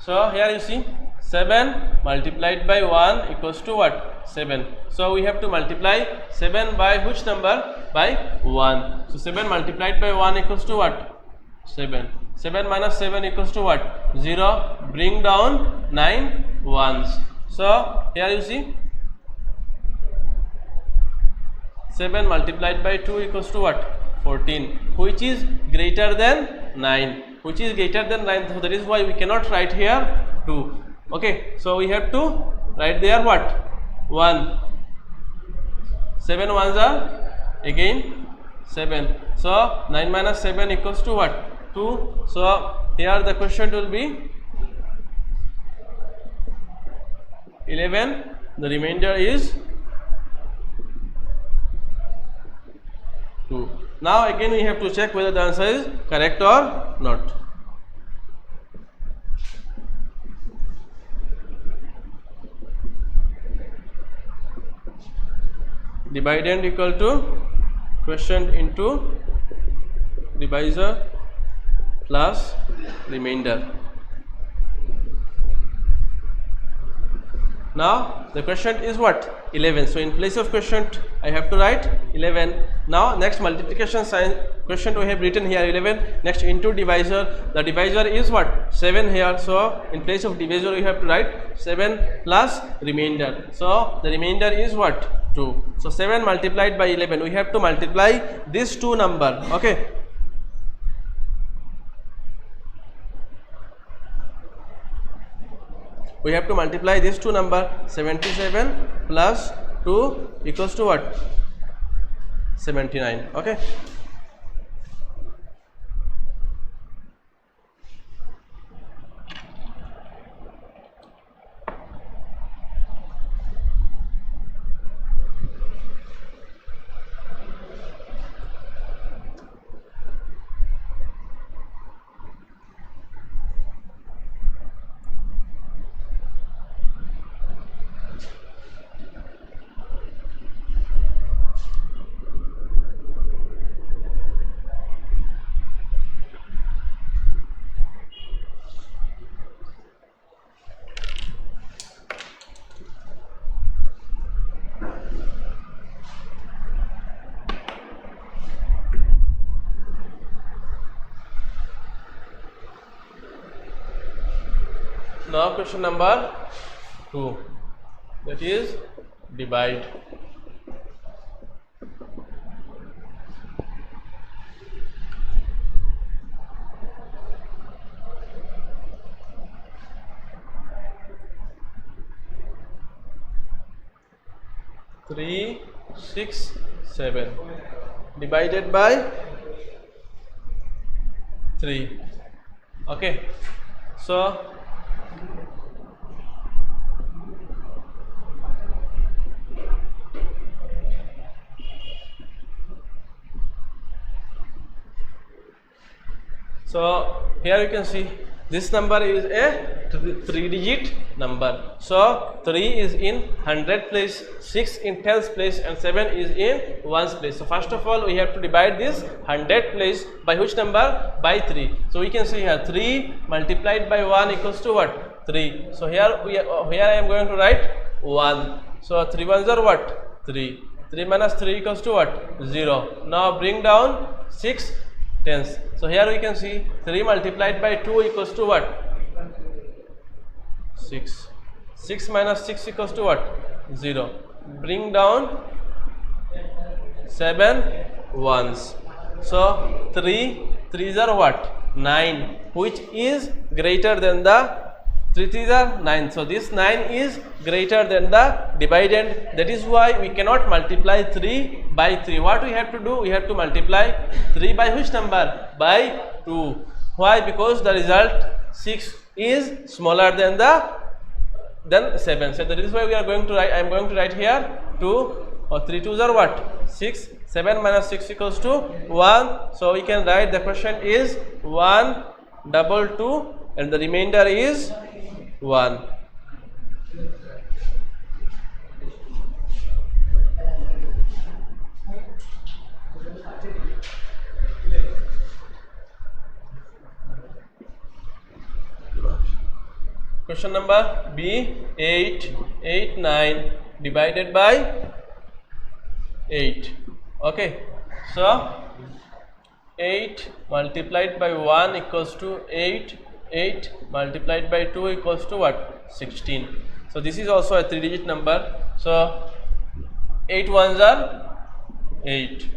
So here you see 7 multiplied by 1 equals to what? 7. So we have to multiply 7 by which number? By 1. So 7 multiplied by 1 equals to what? 7. 7 minus 7 equals to what? 0. Bring down 9 ones. So here you see 7 multiplied by 2 equals to what? 14, which is greater than 9. Which is greater than 9, so that is why we cannot write here 2. Okay, so we have to write there what? 1. 7 ones are again 7. So 9 minus 7 equals to what? 2. So here the question will be 11, the remainder is 2. Now again we have to check whether the answer is correct or not. Dividend equal to quotient into divisor plus remainder. Now the quotient is what? 11. So in place of quotient I have to write 11. Now next multiplication sign, quotient we have written here 11. Next into divisor, the divisor is what? 7 here. So in place of divisor we have to write 7 plus remainder. So the remainder is what? 2. So 7 multiplied by 11, we have to multiply this two number. Okay. We have to multiply this two number. 77 plus 2 equals to what? 79. Okay. Now question number 2, that is divide. Three, 6, 7 divided by 3. Okay, so here you can see this number is a 3-digit number. So 3 is in 100 place, 6 in tens place, and 7 is in ones place. So first of all we have to divide this 100 place by which number? By 3. So we can see here 3 multiplied by 1 equals to what? 3. So here I am going to write 1. So 3 ones are what? 3. 3 minus 3 equals to what? 0. Now bring down 6 tens. So here we can see 3 multiplied by 2 equals to what? 6. 6 minus 6 equals to what? 0. Bring down 7 ones. So 3 threes are what? 9, which is greater than the 3 threes are 9. So this 9 is greater than the dividend. That is why we cannot multiply 3 by 3. What we have to do? We have to multiply 3 by which number? By 2. Why? Because the result 6 is smaller than 7. So that is why we are going to write. I am going to write here 2 or 3 twos are what? 6. 7 minus 6 equals to 1. So we can write the question is 1 double 2 and the remainder is 1. Question number B, 8, 8, 9 divided by 8. Okay, so 8 multiplied by 1 equals to 8. 8 multiplied by 2 equals to what? 16. So this is also a 3-digit number. So 8 ones are 8.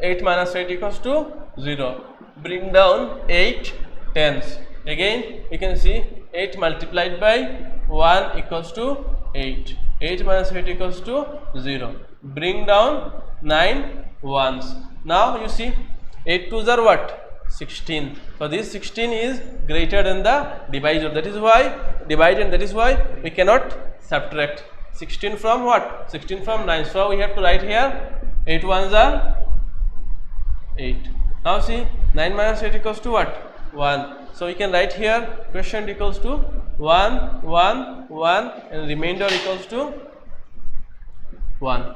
8 minus 8 equals to 0. Bring down 8 tens. Again you can see 8 multiplied by 1 equals to 8. 8 minus 8 equals to 0. Bring down 9 ones. Now you see 8 twos are what? 16. So this 16 is greater than the divisor. That is why divide, and that is why we cannot subtract 16 from what? 16 from 9. So we have to write here 8 ones are 8. Now see, 9 minus 8 equals to what? 1. So we can write here quotient equals to 1, 1, 1, and remainder equals to 1.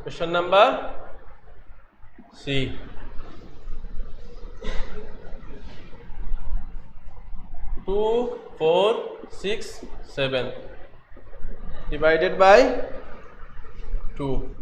Question number C. 2, 4, 6, 7 divided by 2.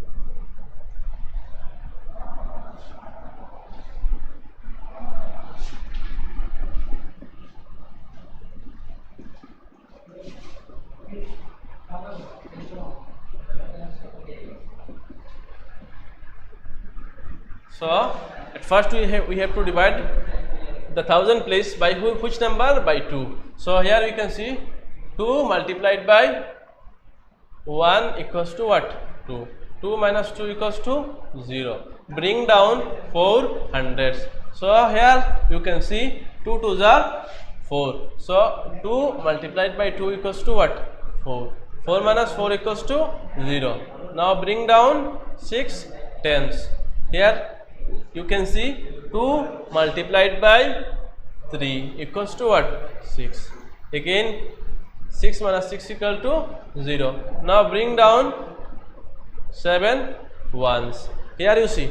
So at first we have to divide the 1000 place by which number? By 2. So here we can see 2 multiplied by 1 equals to what? 2. 2 minus 2 equals to 0. Bring down 4 hundreds. So here you can see 2 2s are 4. So 2 multiplied by 2 equals to what? 4. 4 minus 4 equals to 0. Now bring down 6 tens. Here you can see 2 multiplied by 3 equals to what? 6. Again 6 minus 6 equal to 0. Now bring down 7 ones. Here you see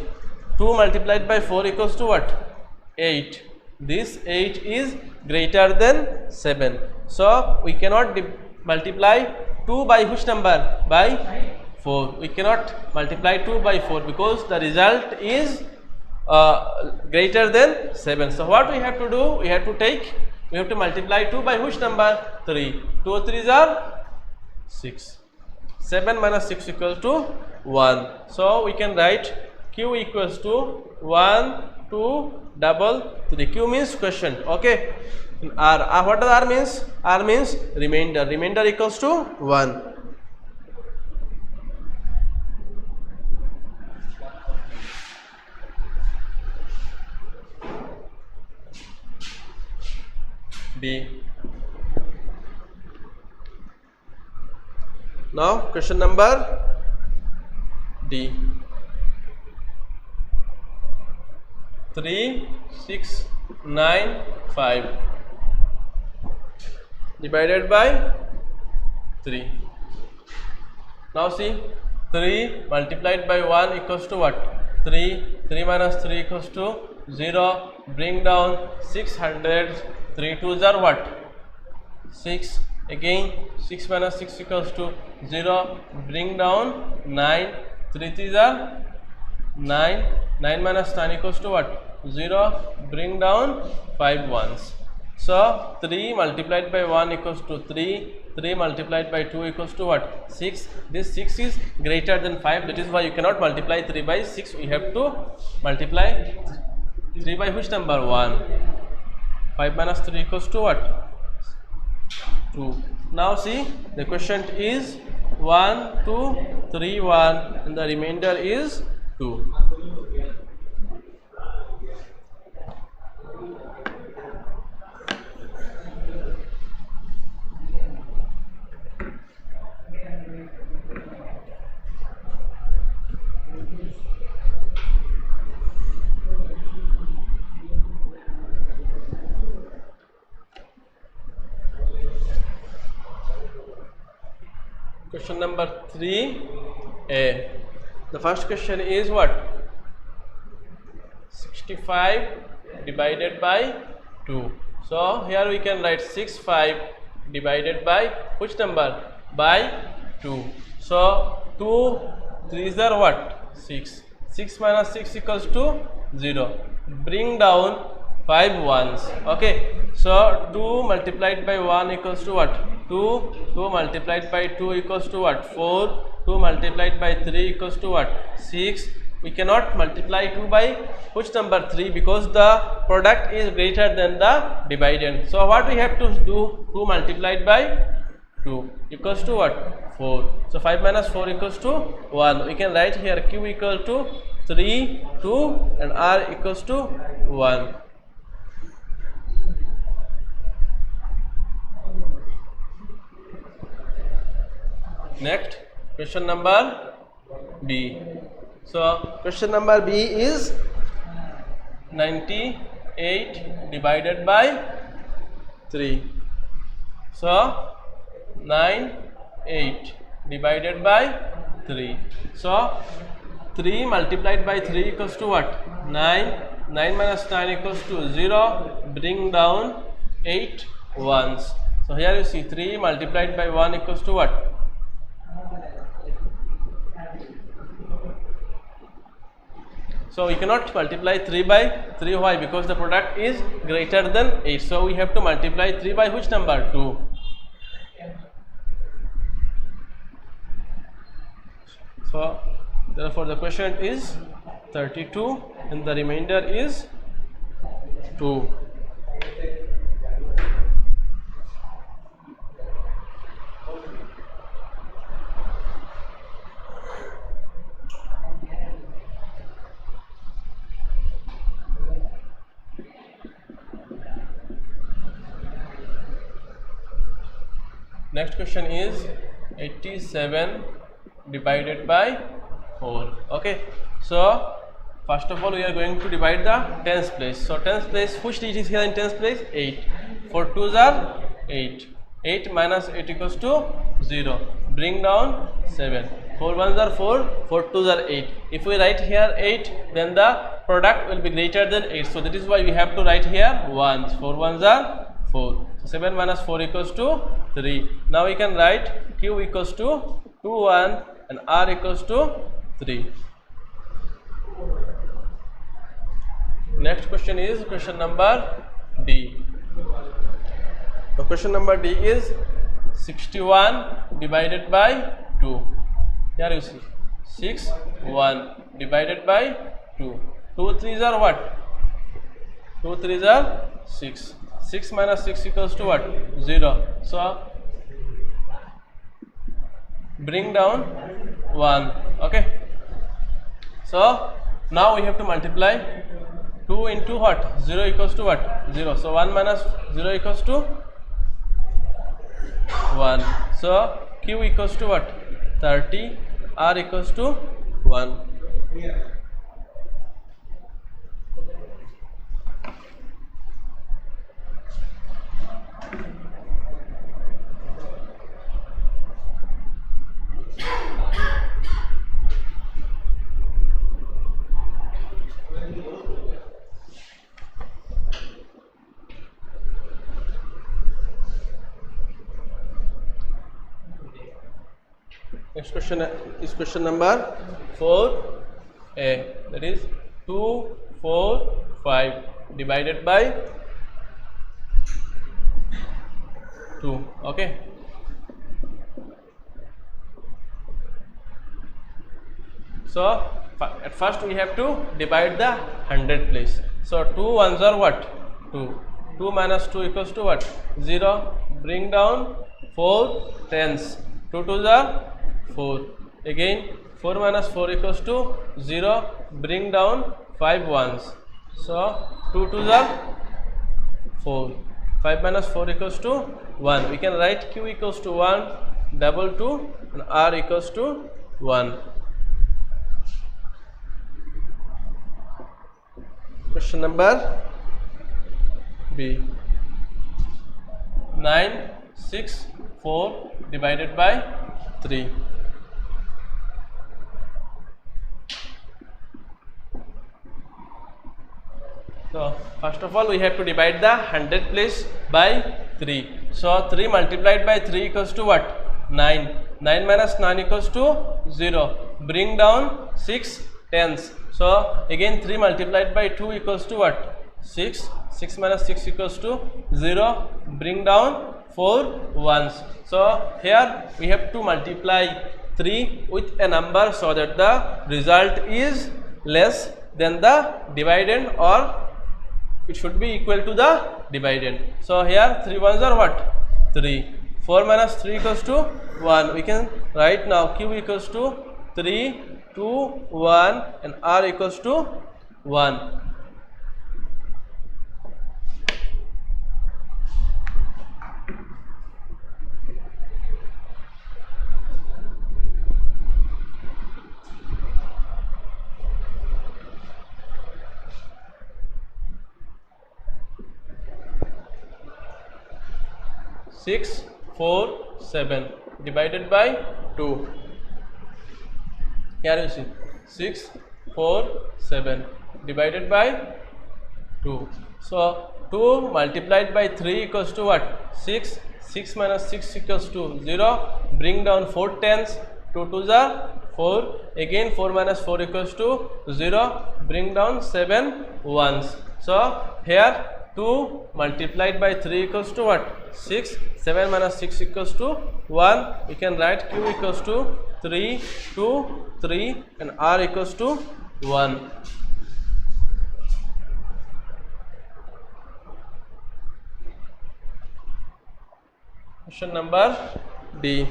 2 multiplied by 4 equals to what? 8. This 8 is greater than 7. So we cannot multiply 2 by which number? By 4. We cannot multiply 2 by 4 because the result is greater than 7. So what we have to do? We have to multiply 2 by which number? 3. 2 3s are 6. 7 minus 6 equals to 1. So we can write Q equals to 1, 2, double 3. Q means quotient. Okay. R. What does R means? R means remainder. Remainder equals to 1. B. Now question number D. 3, 6, 9, 5 divided by 3. Now see, 3 multiplied by 1 equals to what? 3. 3 minus 3 equals to 0. Bring down 600. 3 2s are what? 6. Again 6 minus 6 equals to 0. Bring down 9. 3 3s are 9. 9 minus 9 equals to what? 0. Bring down 5 ones. So 3 multiplied by 1 equals to 3. 3 multiplied by 2 equals to what? 6. This 6 is greater than 5. That is why you cannot multiply 3 by 6. We have to multiply 3 by which number? 1. 5 minus 3 equals to what? 2. Now see, the quotient is 1, 2, 3, 1 and the remainder is 2. Question number 3A. The first question is what? 65 divided by 2. So here we can write 65 divided by which number? By 2. So 2 3s are what? 6. 6 minus 6 equals to 0. Bring down 5 ones. Okay, so 2 multiplied by 1 equals to what? 2. 2 multiplied by 2 equals to what? 4. 2 multiplied by 3 equals to what? 6. We cannot multiply 2 by which number? 3, because the product is greater than the dividend. So what we have to do? 2 multiplied by 2 equals to what? 4. So 5 minus 4 equals to 1. We can write here Q equal to 3, 2 and R equals to 1. Next, question number B. So question number B is 98 divided by 3. So 98 divided by 3. So 3 multiplied by 3 equals to what? 9. 9 minus 9 equals to 0. Bring down 8 ones. So here you see 3 multiplied by 1 equals to what? So we cannot multiply 3 by 3. Why? Because the product is greater than 8. So we have to multiply 3 by which number? 2. So therefore the quotient is 32 and the remainder is 2. Next question is 87 divided by 4. Okay, so first of all we are going to divide the tens place. So tens place, which digit is here in tens place? 8. 4 2s are 8. 8 minus 8 equals to 0. Bring down 7. 4 1s are 4. 4 2s are 8. If we write here 8, then the product will be greater than 8. So that is why we have to write here 1s. 4 1s are 4. So 7 minus 4 equals to 3. Now we can write Q equals to 2 1 and R equals to 3. Next question is question number D. The question number D is 61 divided by 2. Here you see 6 1 divided by 2. 2 3s are what? 2 3s are 6. 6 minus 6 equals to what? 0. So bring down 1. Okay. So now we have to multiply 2 into what? 0 equals to what? 0. So 1 minus 0 equals to 1. So Q equals to what? 30. R equals to 1. Next question is question number 4a, that is 2 4 5 divided by 2. Okay. So at first we have to divide the 100 place. So 2 ones are what? 2. 2 minus 2 equals to what? 0. Bring down 4 tens. 2 2s are 4. Again 4 minus 4 equals to 0. Bring down 5 ones. So 2 2s are 4. 5 minus 4 equals to 1. We can write Q equals to 1, double 2 and R equals to 1. Question number B. 9 6 4 divided by 3. So first of all we have to divide the 100 place by 3. So 3 multiplied by 3 equals to what? 9. 9 minus 9 equals to 0. Bring down 6 tens. So again 3 multiplied by 2 equals to what? 6. 6 minus 6 equals to 0. Bring down 4 ones. So here we have to multiply 3 with a number so that the result is less than the dividend, or it should be equal to the dividend. So here 3 ones are what? 3. 4 minus 3 equals to 1. We can write now q equals to 3, 2, 1 and r equals to 1. Six, 4, 7 divided by 2. Here you see 6, 4, 7 divided by 2. So 2 multiplied by 3 equals to what? 6. 6 minus 6 equals to 0. Bring down 4 tens. 2 twos are 4. Again 4 minus 4 equals to 0. Bring down 7 ones. So here 2 multiplied by 3 equals to what? 6. 7 minus 6 equals to 1. We can write q equals to 3, 2, 3 and r equals to 1. Question number D.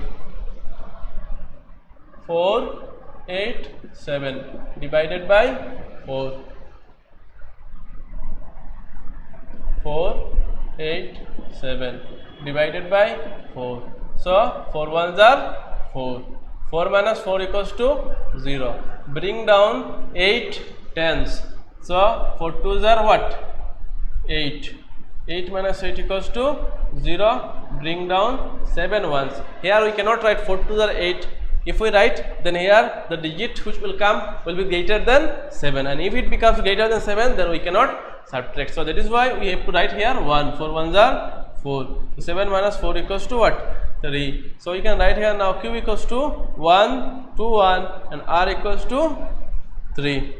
4, 8, 7 divided by 4. 4, 8, 7 divided by 4. So 4 ones are 4. 4 minus 4 equals to 0. Bring down 8 tens. So 4 twos are what? 8. 8 minus 8 equals to 0. Bring down 7 ones. Here we cannot write 4 twos are 8. If we write, then here the digit which will come will be greater than 7, and if it becomes greater than 7, then we cannot subtract. So that is why we have to write here 1. 4 ones are 4. So 7 minus 4 equals to what? 3. So we can write here now q equals to 1, 2, 1 and r equals to 3.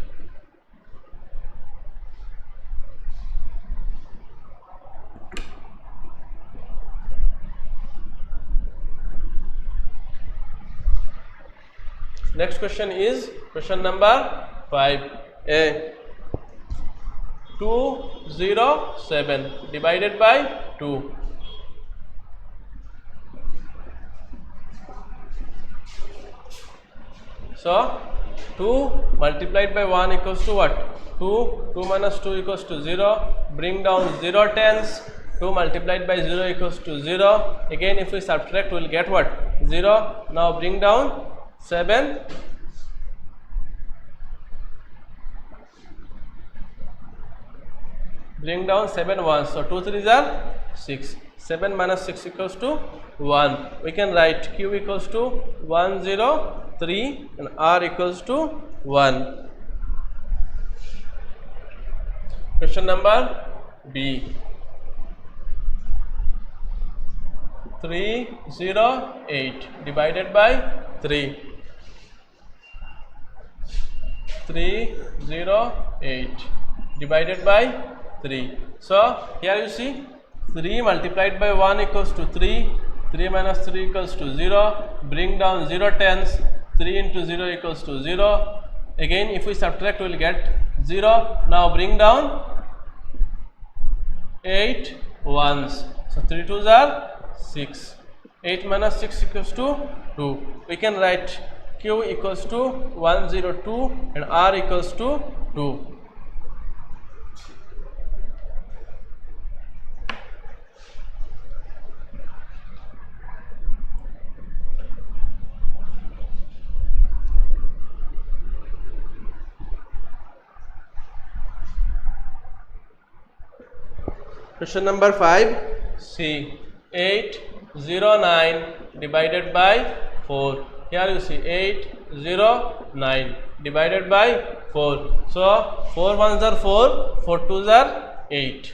Next question is question number 5a. 207 divided by 2. So 2 multiplied by 1 equals to what? 2. 2 minus 2 equals to 0. Bring down 0 tens. 2 multiplied by 0 equals to 0. Again if we subtract, we will get what? 0. Now bring down 7. Bring down 7 ones. So 2 threes are 6. 7 minus 6 equals to 1. We can write q equals to 1, 0, 3 and r equals to 1. Question number B. 308 divided by 3. 308 divided by 3. So here you see 3 multiplied by 1 equals to 3. 3 minus 3 equals to 0. Bring down 0 tens. 3 into 0 equals to 0. Again if we subtract, we will get 0. Now bring down 8 ones. So 3 twos are 6. 8 minus 6 equals to 2. We can write q equals to 102 and r equals to 2. Question number 5C. 809 divided by 4. Here you see 809 divided by 4. So 4 ones are 4, 4 twos are 8.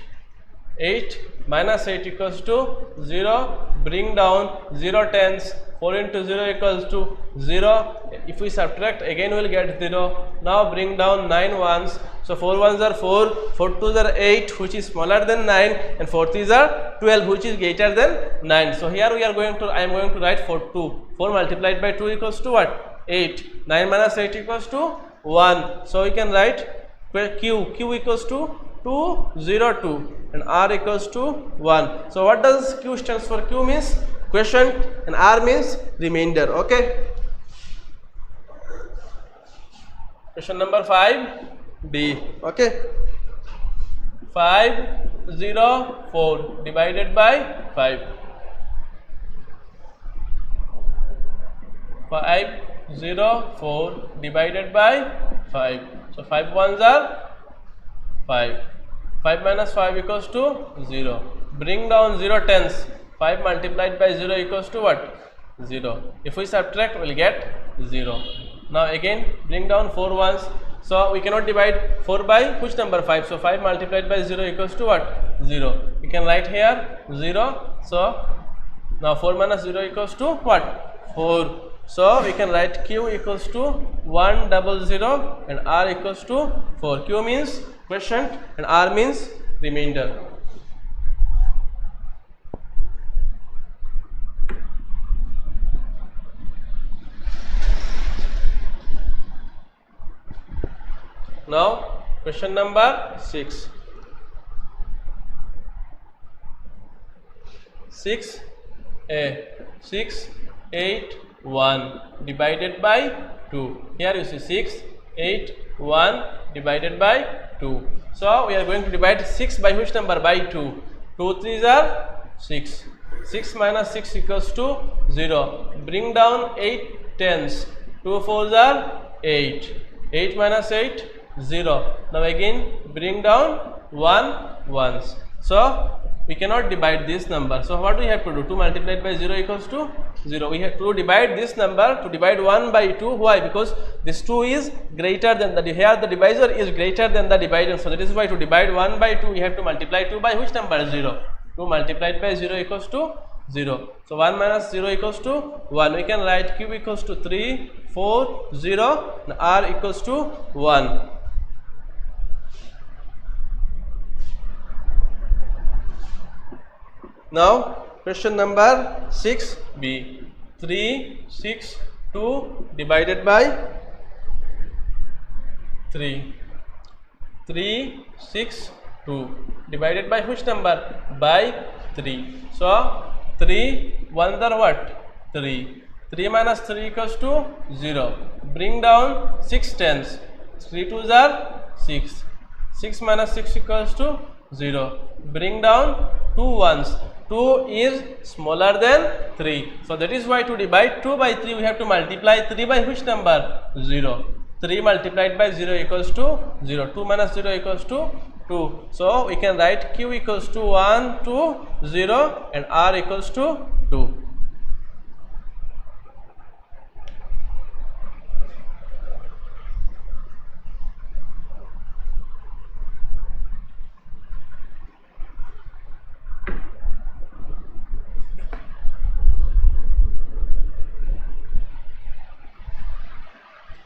8 minus 8 equals to 0. Bring down 0 tens. 4 into 0 equals to 0. If we subtract, again we will get 0. Now bring down 9 ones. So 4 ones are 4, 4 twos are 8, which is smaller than 9, and 4 threes are 12, which is greater than 9. So here we are going to, I am going to write 4 multiplied by 2 equals to what? 8. 9 minus 8 equals to 1. So we can write Q equals to 202 and R equals to 1. So what does Q stands for? Q means quotient and R means remainder. Okay. Question number 5. D. Okay. 504 divided by 5. 504 divided by 5. So 5 ones are 5. 5 minus 5 equals to 0. Bring down 0 tens. 5 multiplied by 0 equals to what? 0. If we subtract, we will get 0. Now again bring down 4 ones. So we cannot divide 4 by which number? 5. So 5 multiplied by 0 equals to what? 0. We can write here 0. So now 4 minus 0 equals to what? 4. So we can write Q equals to 100 and R equals to 4. Q means quotient and R means remainder. Now question number 6. 6a 6 8 1 divided by 2. Here you see 6 8 1 divided by 2. So we are going to divide 6 by which number? By 2. 2 threes are 6. 6 minus 6 equals to 0. Bring down 8 tens. 2 fours are 8. 8 minus 8 0. Now again bring down 1 ones. So we cannot divide this number. So what we have to do? 2 multiplied by 0 equals to 0. We have to divide this number, to divide 1 by 2. Why? Because this 2 is greater than the, here the divisor is greater than the divisor. So that is why to divide 1 by 2 we have to multiply 2 by which number? 0. 2 multiplied by 0 equals to 0. So 1 minus 0 equals to 1. We can write Q equals to 3 4 0 and R equals to 1. Now question number 6b. 3 6 2 divided by 3. 3 6 2 divided by which number? By 3. So 3 ones are what? 3. 3 minus 3 equals to 0. Bring down 6 tens. 3 twos are 6. 6 minus 6 equals to 0. Bring down 2 ones. 2 is smaller than 3. So that is why to divide 2 by 3 we have to multiply 3 by which number? 0. 3 multiplied by 0 equals to 0. 2 minus 0 equals to 2. So we can write Q equals to 1 2 0 and R equals to 2.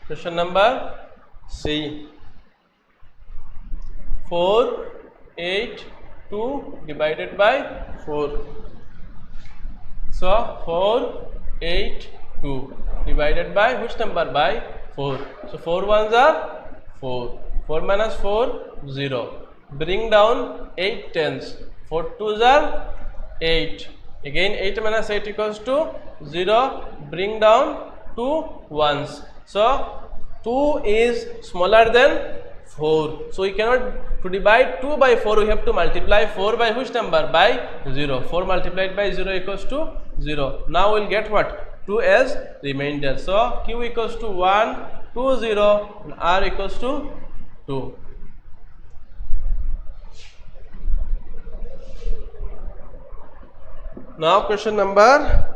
Question number C. 4 8 2 divided by 4. So 4 8 2 divided by which number? By 4. So 4 ones are 4. 4 minus 4 0. Bring down 8 tens. 4 twos are 8. Again 8 minus 8 equals to 0. Bring down 2 ones. So 2 is smaller than 4. So we cannot, to divide 2 by 4 we have to multiply 4 by which number? By 0. 4 multiplied by 0 equals to 0. Now we will get what? 2 as remainder. So Q equals to 1 2 0 and R equals to 2. Now question number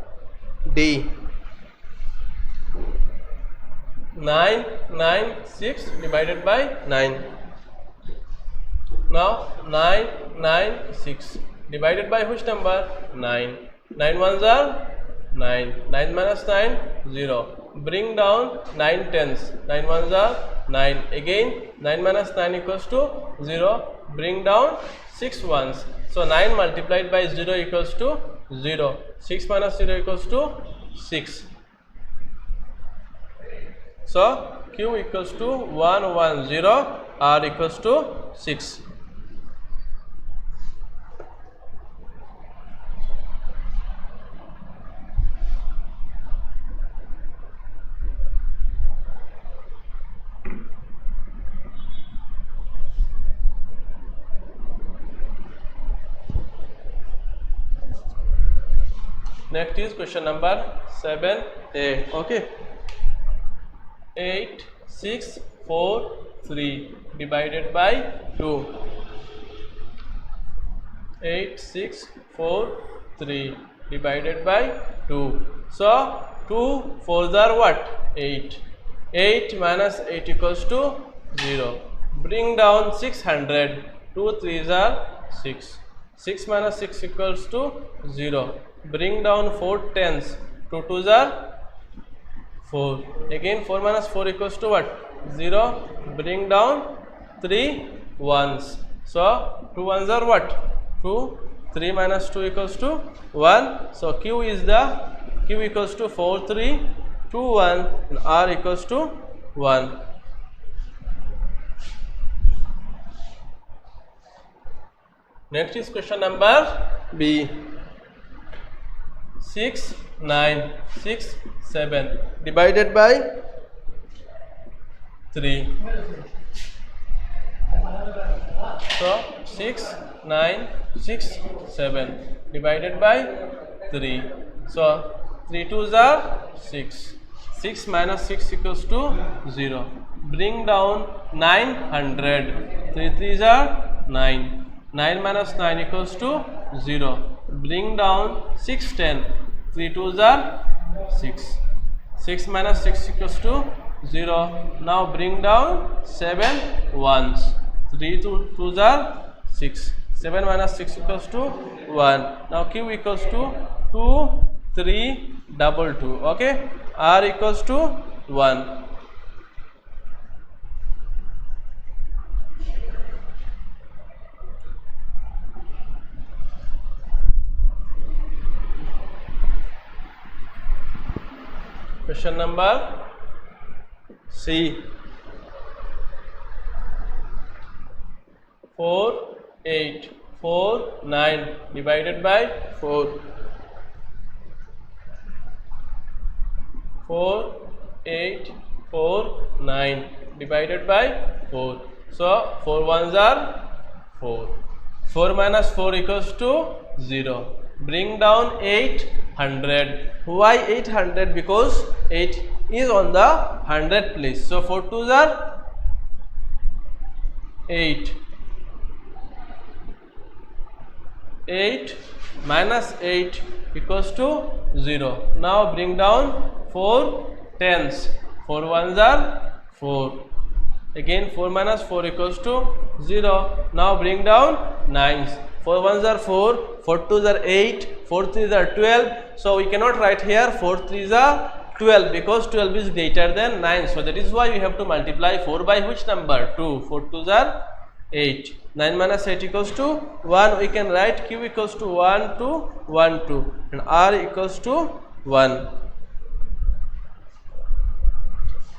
D. 9 9 6 divided by 9. Now 9 9 6 divided by which number? 9. 9 ones are 9. 9 minus 9 0. Bring down 9 tens. 9 ones are 9. Again 9 minus 9 equals to 0. Bring down 6 ones. So 9 multiplied by 0 equals to 0. 6 minus 0 equals to 6. So Q equals to 1 1 0. R equals to 6. Next is question number 7a. Okay. 8 6 4 3 divided by 2. 8 6 4 3 divided by 2. So 2 4s are what? 8. 8 minus 8 equals to 0. Bring down 600. 2 3s are 6. 6 minus 6 equals to 0. Bring down 4 tens. 2 2s are 4. Again 4 minus 4 equals to what? 0. Bring down 3 ones. So 2 ones are what? 2. 3 minus 2 equals to 1. So Q equals to 4 3 2 1 and R equals to 1. Next is question number B. 6 9 6 7 divided by 3. So 6 9 6 7 divided by 3. So 3 2s are 6. 6 minus 6 equals to 0. Bring down 900. 3 3s are 9. 9 minus 9 equals to 0. Bring down 6 10. 3 2s are 6. 6 minus 6 equals to 0. Now bring down 7 ones. 3 2s are 6. 7 minus 6 equals to 1. Now Q equals to 2 3 2 2. Okay. R equals to 1. Question number C. 4 8 4 9 divided by 4. 4 8 4 9 divided by 4. So 4 ones are 4. 4 minus 4 equals to 0. Bring down 800. Why 800? Because 8 is on the 100 place. So 4 2s are 8. 8 minus 8 equals to 0. Now bring down 4 tens. 4 ones are 4. Again 4 minus 4 equals to 0. Now bring down 9s. 4 ones are 4. 4 2s are 8. 4 3s are 12. So we cannot write here 4 3s are 12 because 12 is greater than 9. So that is why we have to multiply 4 by which number? 2. 4 2s are 8. 9 minus 8 equals to 1. We can write Q equals to 1 2 1 2 and R equals to 1.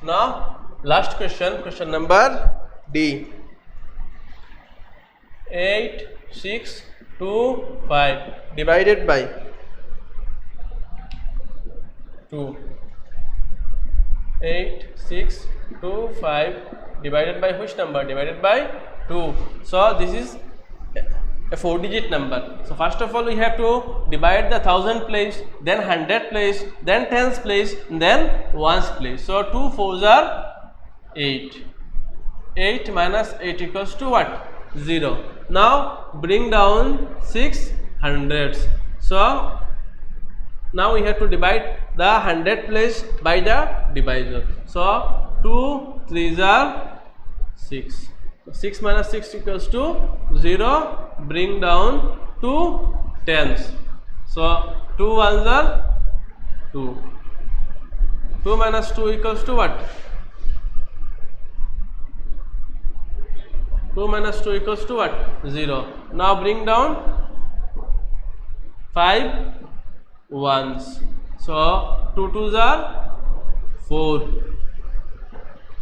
Now last question, question number D. 8 6 2 5 divided by 2. 8 6 2 5 divided by which number? Divided by 2. So this is a 4-digit number. So first of all we have to divide the 1000 place, then 100 place, then tens place, then ones place. So 2 4s are 8. 8 minus 8 equals to what? 0. Now bring down 6 hundreds. So now we have to divide the 100 place by the divisor. So 2 3s are 6. 6 minus 6 equals to 0. Bring down 2 tens. So 2 ones are 2. 2 minus 2 equals to what? 2 minus 2 equals to what? 0. Now bring down 5 ones. So 2 twos are 4.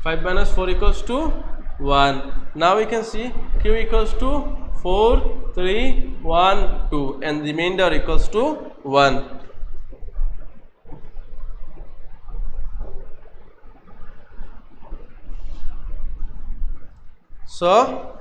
5 minus 4 equals to 1. Now we can see Q equals to 4, 3, 1, 2 and the remainder equals to 1. So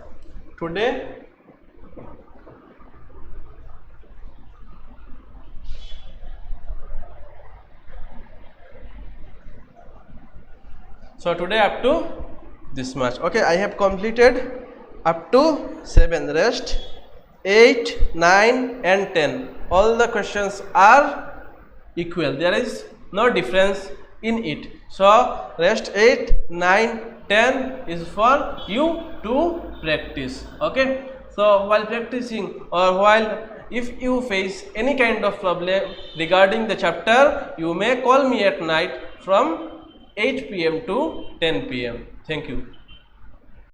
today up to this much. Okay, I have completed up to 7. Rest 8, 9 and 10. All the questions are equal. There is no difference in it. So rest 8, 9, 10 is for you to practice. Okay, so while practicing or while if you face any kind of problem regarding the chapter, you may call me at night from 8 p.m. to 10 p.m. Thank you.